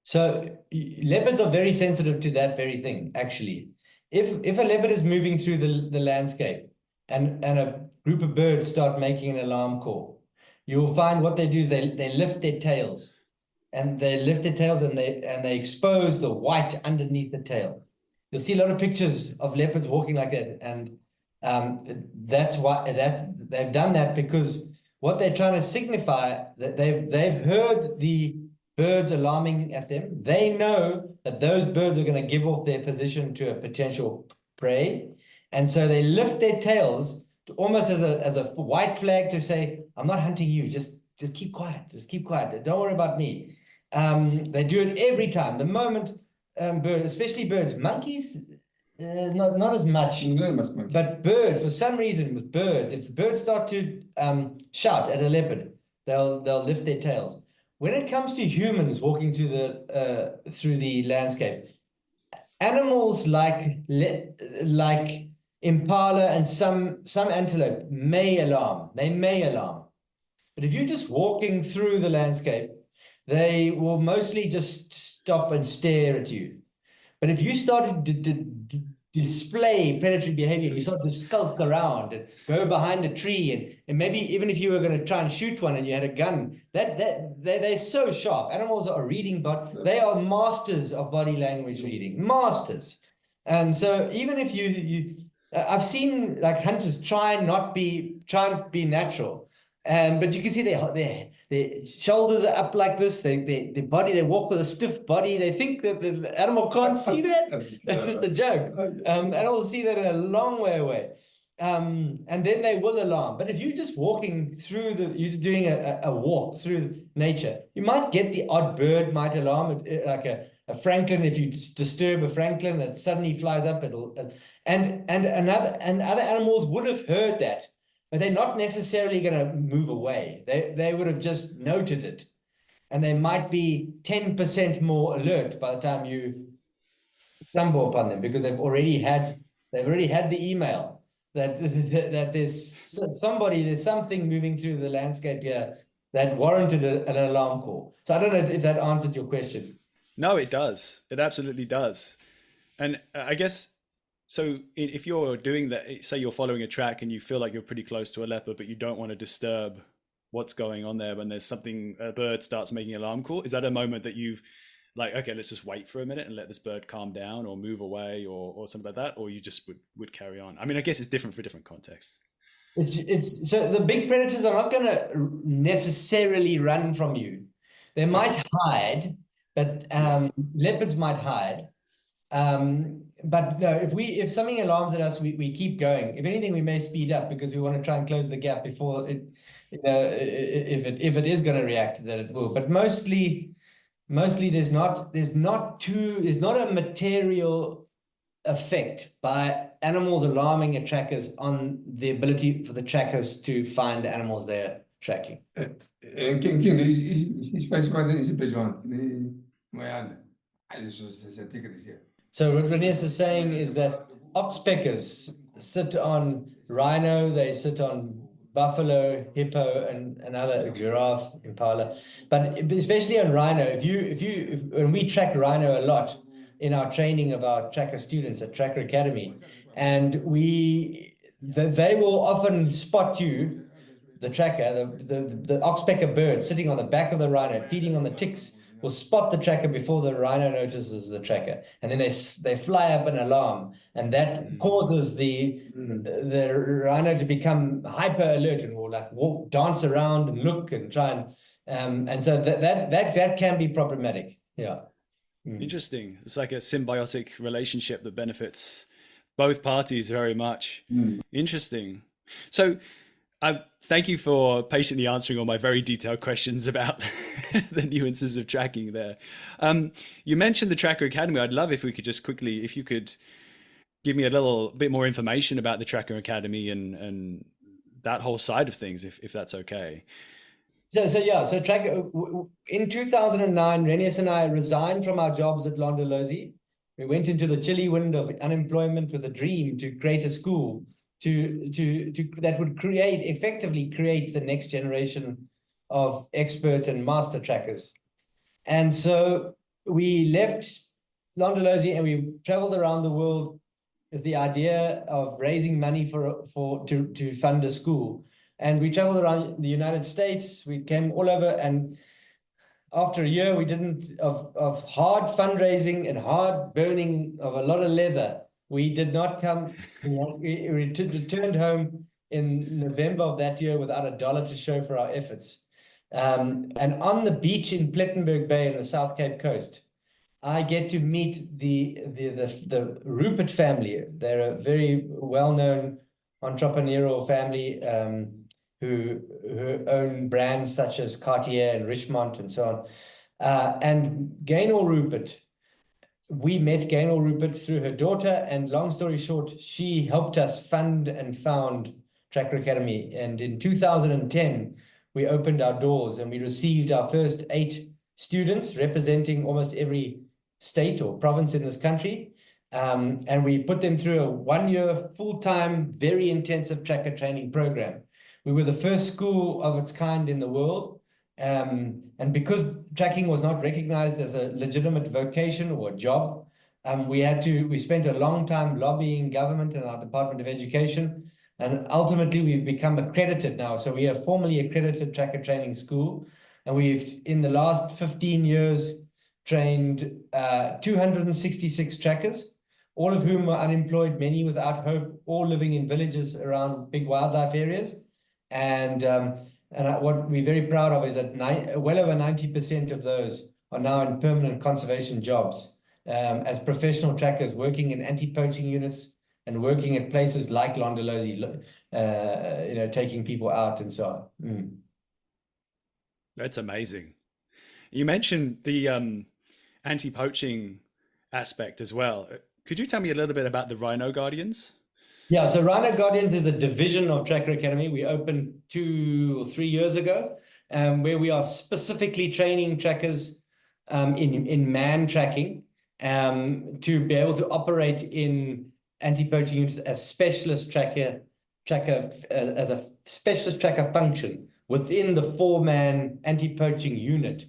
So leopards are very sensitive to that very thing, actually. if a leopard is moving through the landscape and a group of birds start making an alarm call, you'll find what they do is they lift their tails. And they lift their tails and they expose the white underneath the tail. You'll see a lot of pictures of leopards walking like that, and that's why they've done that, because what they're trying to signify that they've heard the birds alarming at them. They know that those birds are going to give off their position to a potential prey, and so they lift their tails to, almost as a white flag to say, "I'm not hunting you. Just keep quiet. Just keep quiet. Don't worry about me." They do it every time. The moment birds, especially birds, monkeys, not as much, but birds, for some reason, with birds, if the birds start to shout at a leopard, they'll lift their tails. When it comes to humans walking through the landscape, animals like impala and some antelope may alarm. They may alarm, but if you're just walking through the landscape, they will mostly just stop and stare at you. But if you started to display predatory behavior, you start to skulk around and go behind a tree, and maybe even if you were going to try and shoot one and you had a gun, they're so sharp. Animals are reading, but they are masters of body language reading, masters. And so even if I've seen like hunters try and be natural. But you can see their shoulders are up like this. Their body, they walk with a stiff body. They think that the animal can't see that. That's just a joke. Animals see that in a long way away. And then they will alarm. But if you're just walking through you're doing a walk through nature, you might get the odd bird might alarm, like a francolin. If you disturb a francolin, it suddenly flies up. And other animals would have heard that. But they're not necessarily going to move away. They would have just noted it. And they might be 10% more alert by the time you stumble upon them, because they've already had the email that there's something moving through the landscape here that warranted an alarm call. So I don't know if that answered your question. No, it does. It absolutely does. And I guess, so if you're doing that, say you're following a track and you feel like you're pretty close to a leopard, but you don't want to disturb what's going on there, when there's a bird starts making an alarm call, is that a moment that you've like, okay, let's just wait for a minute and let this bird calm down or move away or something like that? Or you just would carry on? I mean, I guess it's different for different contexts. It's so the big predators are not going to necessarily run from you. They might hide, but leopards might hide. But no, if something alarms at us, we keep going. If anything, we may speed up because we want to try and close the gap before it, if it is going to react, that it will. But mostly there's not a material effect by animals alarming at trackers on the ability for the trackers to find the animals they're tracking. So what Renias is saying is that oxpeckers sit on rhino, they sit on buffalo, hippo, and another giraffe, impala. But especially on rhino, when we track rhino a lot in our training of our tracker students at Tracker Academy, and they will often spot you, the tracker, the oxpecker bird sitting on the back of the rhino, feeding on the ticks, will spot the tracker before the rhino notices the tracker, and then they fly up an alarm, and that causes the rhino to become hyper alert and will like dance around and look and try and so that can be problematic. Yeah. Interesting. It's like a symbiotic relationship that benefits both parties very much. Interesting. So thank you for patiently answering all my very detailed questions about the nuances of tracking there. You mentioned the Tracker Academy. I'd love if we could just quickly, if you could give me a little bit more information about the Tracker Academy and that whole side of things, if that's okay. So Tracker, in 2009, Renias and I resigned from our jobs at Londolozi. We went into the chilly wind of unemployment with a dream to create a school that would effectively create the next generation of expert and master trackers. And so we left Londolozi and we traveled around the world with the idea of raising money to fund a school. And we traveled around the United States. We came all over, and after a year of hard fundraising and hard burning of a lot of leather, we did not come. We returned home in November of that year without $1 to show for our efforts. And on the beach in Plettenberg Bay in the South Cape Coast, I get to meet the Rupert family. They're a very well-known entrepreneurial family who own brands such as Cartier and Richemont and so on. And Gaynor Rupert, we met Gaynor Rupert through her daughter, and long story short, she helped us fund and found Tracker Academy. And in 2010, we opened our doors and we received our first 8 students representing almost every state or province in this country. And we put them through a 1-year full-time, very intensive tracker training program. We were the first school of its kind in the world. And because tracking was not recognized as a legitimate vocation or a job, we spent a long time lobbying government and our Department of Education. And ultimately, we've become accredited now. So we are formally accredited tracker training school. And we've, in the last 15 years, trained 266 trackers, all of whom are unemployed, many without hope, all living in villages around big wildlife areas. And what we're very proud of is that well over 90% of those are now in permanent conservation jobs as professional trackers working in anti-poaching units and working at places like Londolozi, taking people out and so on. That's amazing. You mentioned the anti-poaching aspect as well. Could you tell me a little bit about the Rhino Guardians? Yeah, so Rhino Guardians is a division of Tracker Academy. We opened 2 or 3 years ago, where we are specifically training trackers in man tracking to be able to operate in anti-poaching units as specialist tracker as a specialist tracker function within the 4-man anti-poaching unit.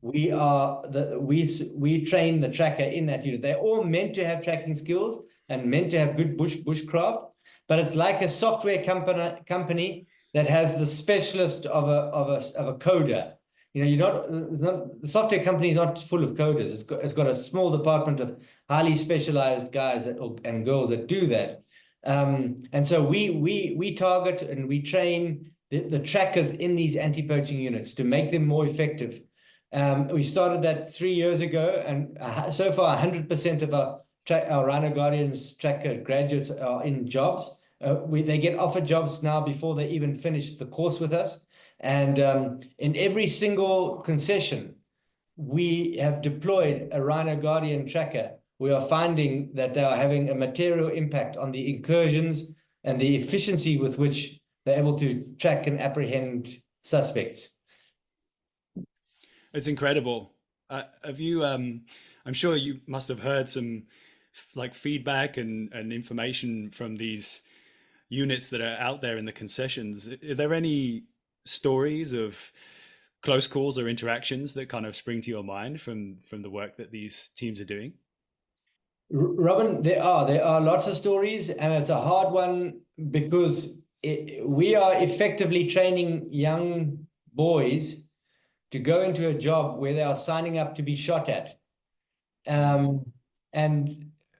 We train the tracker in that unit. They're all meant to have tracking skills and meant to have good bushcraft, but it's like a software company that has the specialist of a coder. The software company is not full of coders. It's got a small department of highly specialized guys and girls that do that. And so we target and we train the trackers in these anti-poaching units to make them more effective. We started that 3 years ago, and so far 100% of our Rhino Guardians tracker graduates are in jobs. They get offered jobs now before they even finish the course with us. And in every single concession, we have deployed a Rhino Guardian tracker. We are finding that they are having a material impact on the incursions and the efficiency with which they're able to track and apprehend suspects. It's incredible. Have you? I'm sure you must have heard some feedback and information from these units that are out there in the concessions. Are there any stories of close calls or interactions that kind of spring to your mind from the work that these teams are doing? Robin, there are lots of stories, and it's a hard one because we are effectively training young boys to go into a job where they are signing up to be shot at. And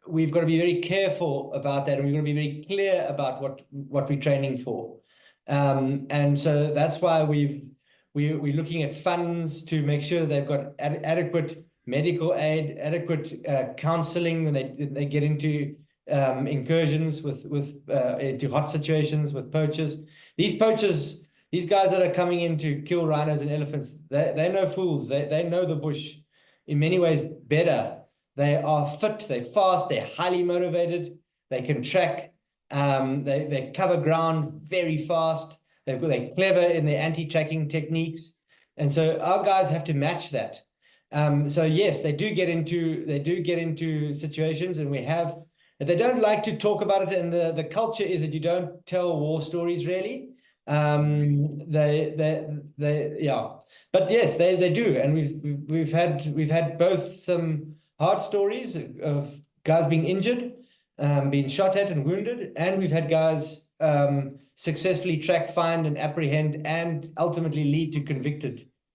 we've got to be very careful about that, and we've got to be very clear about what we're training for. And so that's why we're looking at funds to make sure they've got adequate medical aid, adequate counseling when they get into incursions into hot situations with poachers. These guys that are coming in to kill rhinos and elephants, they're no fools. They know the bush in many ways better. They are fit, they're fast, they're highly motivated, they can track, they cover ground very fast, they're clever in their anti-tracking techniques. And so our guys have to match that. So yes, they do get into situations, and they don't like to talk about it, and the culture is that you don't tell war stories really. But yes, they do, and we've had both some hard stories of guys being injured, been shot at and wounded, and we've had guys successfully track, find, and apprehend, and ultimately lead to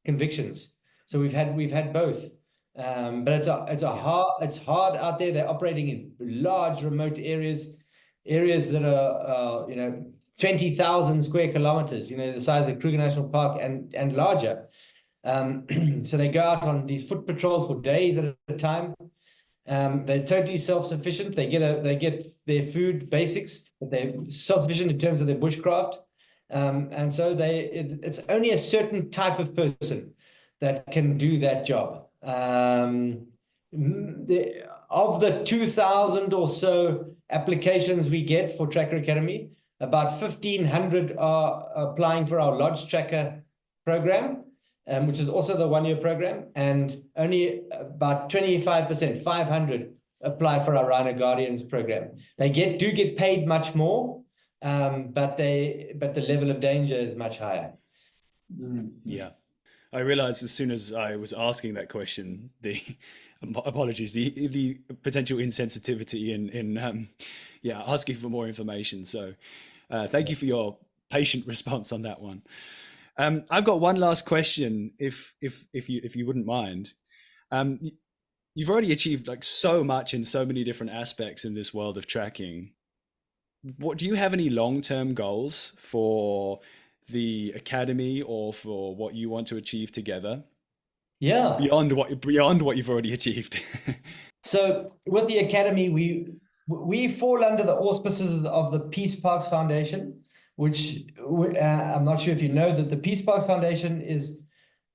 convictions. So we've had both. But it's hard out there. They're operating in large remote areas that are 20,000 square kilometers, the size of Kruger National Park and larger. So they go out on these foot patrols for days at a time. They're totally self-sufficient. They get their food basics, but they're self-sufficient in terms of their bushcraft. And so it's only a certain type of person that can do that job. Of the 2,000 or so applications we get for Tracker Academy, about 1,500 are applying for our Lodge Tracker program, which is also the one-year program, and only about 25%, 500, apply for our Rhino Guardians program. They do get paid much more, but the level of danger is much higher. Yeah. I realized as soon as I was asking that question, the potential insensitivity in asking for more information. So thank you for your patient response on that one. I've got one last question, if you wouldn't mind. You've already achieved like so much in so many different aspects in this world of tracking. What do you have any long-term goals for the academy or for what you want to achieve together? Yeah. Beyond what you've already achieved. So with the academy, we fall under the auspices of the Peace Parks Foundation, which I'm not sure if you know that the Peace Parks Foundation is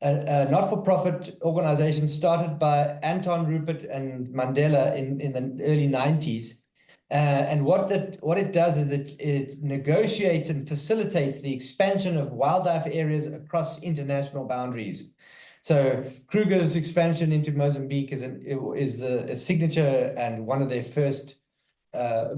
a not-for-profit organization started by Anton Rupert and Mandela in the early 90s. And what it does is it negotiates and facilitates the expansion of wildlife areas across international boundaries. So Kruger's expansion into Mozambique is a signature and one of their first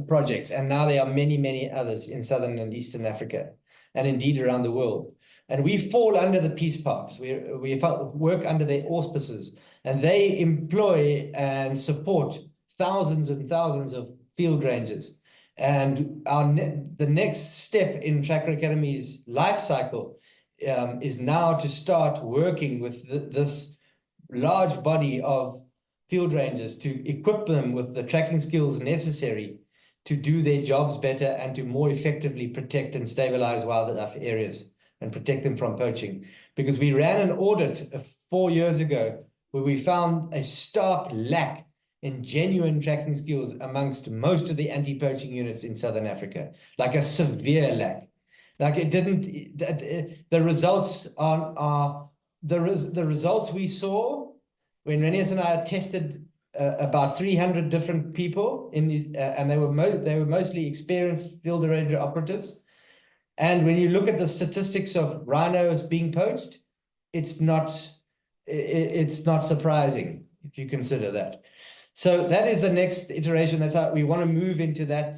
projects. And now there are many, many others in Southern and Eastern Africa, and indeed around the world. And we fall under the Peace Parks. We work under their auspices, and they employ and support thousands and thousands of field rangers. And the next step in Tracker Academy's life cycle is now to start working with this large body of field rangers to equip them with the tracking skills necessary to do their jobs better and to more effectively protect and stabilize wildlife areas and protect them from poaching. Because we ran an audit 4 years ago where we found a stark lack in genuine tracking skills amongst most of the anti-poaching units in Southern Africa, like a severe lack. Like the results the results we saw when Renias and I tested about 300 different people and they were mostly experienced field ranger operatives. And when you look at the statistics of rhinos being poached, it's not surprising if you consider that. So that is the next iteration. That's how we want to move into that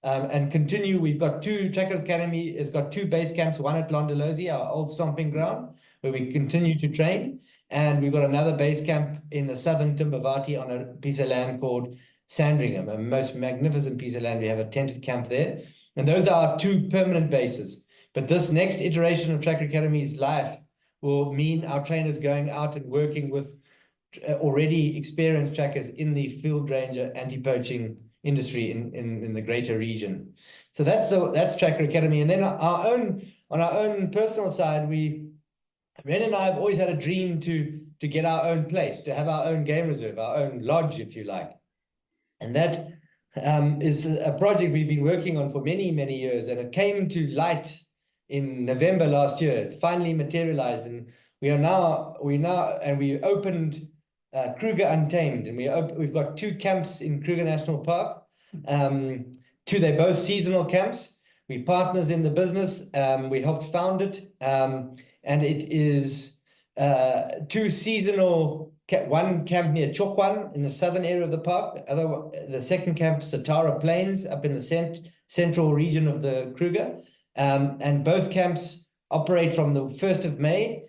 and continue. We've got Trackers Academy has got 2 base camps, one at Londolozi, our old stomping ground, where we continue to train. And we've got another base camp in the southern Timbavati on a piece of land called Sandringham, a most magnificent piece of land. We have a tented camp there. And those are our 2 permanent bases. But this next iteration of Tracker Academy's life will mean our trainers going out and working with already experienced trackers in the field ranger anti-poaching industry in the greater region. So that's Tracker Academy. And then on our own personal side, Ren and I have always had a dream to get our own place, to have our own game reserve, our own lodge, if you like. And that is a project we've been working on for many, many years. And it came to light in November last year. It finally materialized. And we opened Kruger Untamed. And we've got 2 camps in Kruger National Park. 2, they're both seasonal camps. We're partners in the business. We helped found it. And it is 2 seasonal, one camp near Chokwan in the southern area of the park. The second camp, Satara Plains, up in the central region of the Kruger. And both camps operate from the 1st of May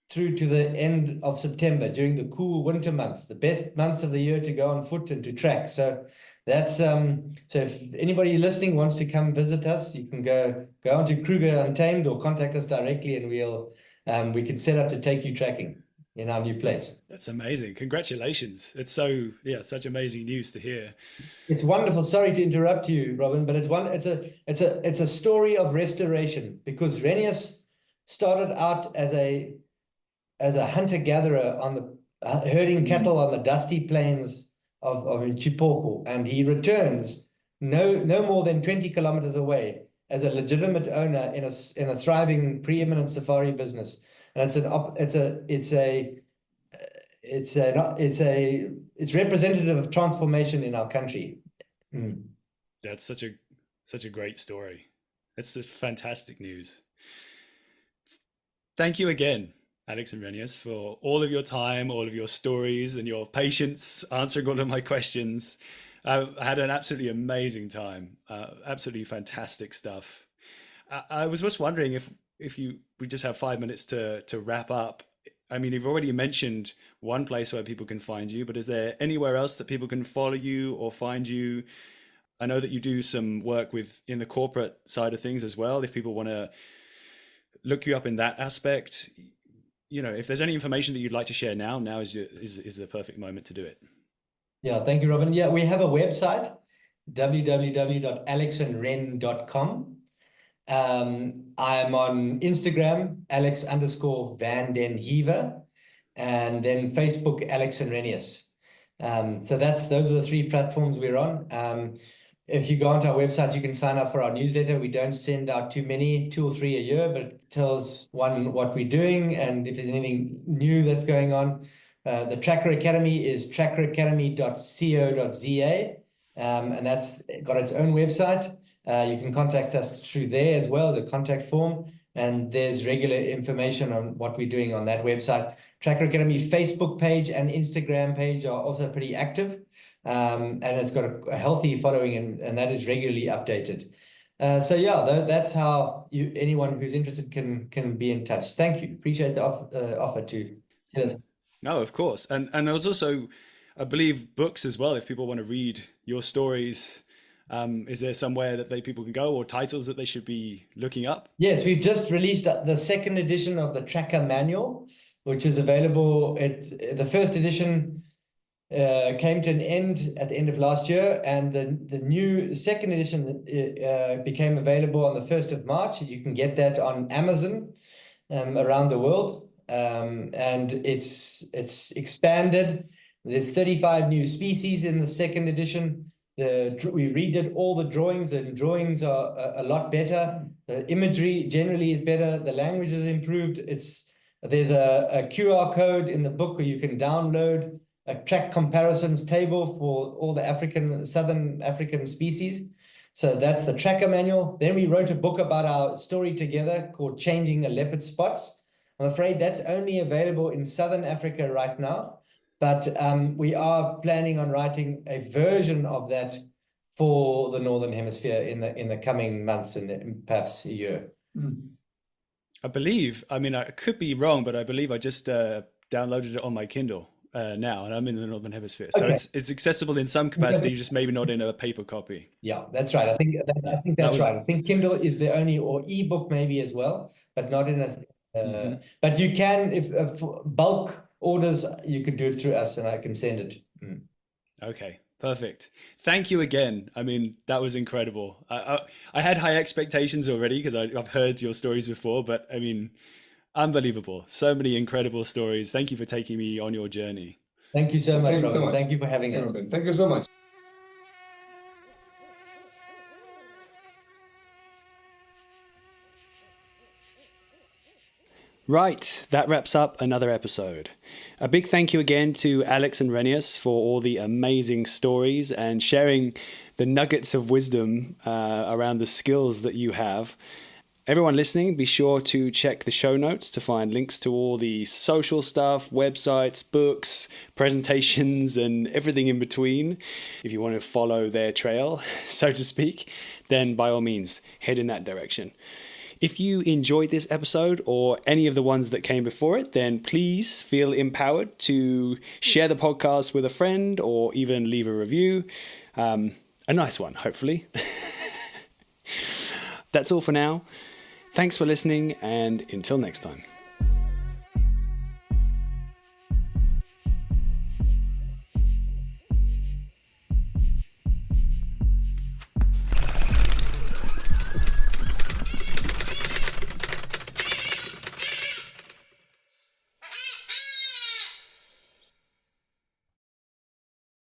through to the end of September during the cool winter months, the best months of the year to go on foot and to track. So That's so if anybody listening wants to come visit us, you can go onto Kruger Untamed or contact us directly, and we can set up to take you tracking in our new place. That's amazing. Congratulations. It's such amazing news to hear. It's wonderful. Sorry to interrupt you, Robin, but it's a story of restoration, because Renias started out as a hunter-gatherer on the herding cattle on the dusty plains of Chipoku, and he returns no more than 20 kilometers away as a legitimate owner in a thriving preeminent safari business. And it's representative of transformation in our country. That's such a great story. That's just fantastic news. Thank you again, Alex and Renias, for all of your time, all of your stories, and your patience answering all of my questions. I had an absolutely amazing time. Absolutely fantastic stuff. I was just wondering if we just have 5 minutes to wrap up. I mean, you've already mentioned one place where people can find you, but is there anywhere else that people can follow you or find you? I know that you do some work in the corporate side of things as well. If people want to look you up in that aspect, if there's any information that you'd like to share now is the perfect moment to do it. Yeah, thank you, Robin. Yeah, we have a website, www.alexandren.com. I'm on Instagram, Alex_Van den Heever, and then Facebook, Alex and Renias. So those are the 3 platforms we're on. If you go onto our website, you can sign up for our newsletter. We don't send out too many, 2 or 3 a year, but it tells what we're doing and if there's anything new that's going on. The Tracker Academy is trackeracademy.co.za, and that's got its own website. You can contact us through there as well, the contact form, and there's regular information on what we're doing on that website. Tracker Academy Facebook page and Instagram page are also pretty active, and it's got a healthy following, and that is regularly updated. So yeah, that's how anyone who's interested can be in touch. Thank you. Appreciate the offer to tell us. No, of course. And there's also, I believe, books as well. If people want to read your stories, is there somewhere that people can go, or titles that they should be looking up? Yes, we've just released the 2nd edition of the Tracker Manual, which is available. The 1st edition came to an end at the end of last year, and the new 2nd edition became available on the 1st of March. You can get that on Amazon around the world. And it's expanded. There's 35 new species in the 2nd edition. We redid all the drawings. The drawings are a lot better. The imagery generally is better. The language is improved. There's a QR code in the book where you can download a track comparisons table for all the Southern African species. So that's the Tracker Manual. Then we wrote a book about our story together called Changing a Leopard's Spots. I'm afraid that's only available in Southern Africa right now, but we are planning on writing a version of that for the Northern Hemisphere in the coming months and perhaps a year. I believe, I could be wrong, but I believe I just downloaded it on my Kindle now, and I'm in the Northern Hemisphere. So it's accessible in some capacity, just maybe not in a paper copy. Yeah, that's right. I think that's right. I think Kindle is the only, or ebook maybe as well, but not in a... But you can, if for bulk orders, you could do it through us, and I can send it. Okay, perfect. Thank you again. That was incredible. I had high expectations already because I've heard your stories before, but unbelievable. So many incredible stories. Thank you for taking me on your journey. Thank you so much, Robin. Thank you for having us. Thank you so much. Right, that wraps up another episode. A big thank you again to Alex and Renias for all the amazing stories and sharing the nuggets of wisdom around the skills that you have. Everyone listening, be sure to check the show notes to find links to all the social stuff, websites, books, presentations, and everything in between. If you want to follow their trail, so to speak, then by all means, head in that direction. If you enjoyed this episode or any of the ones that came before it, then please feel empowered to share the podcast with a friend or even leave a review. A nice one, hopefully. That's all for now. Thanks for listening, and until next time.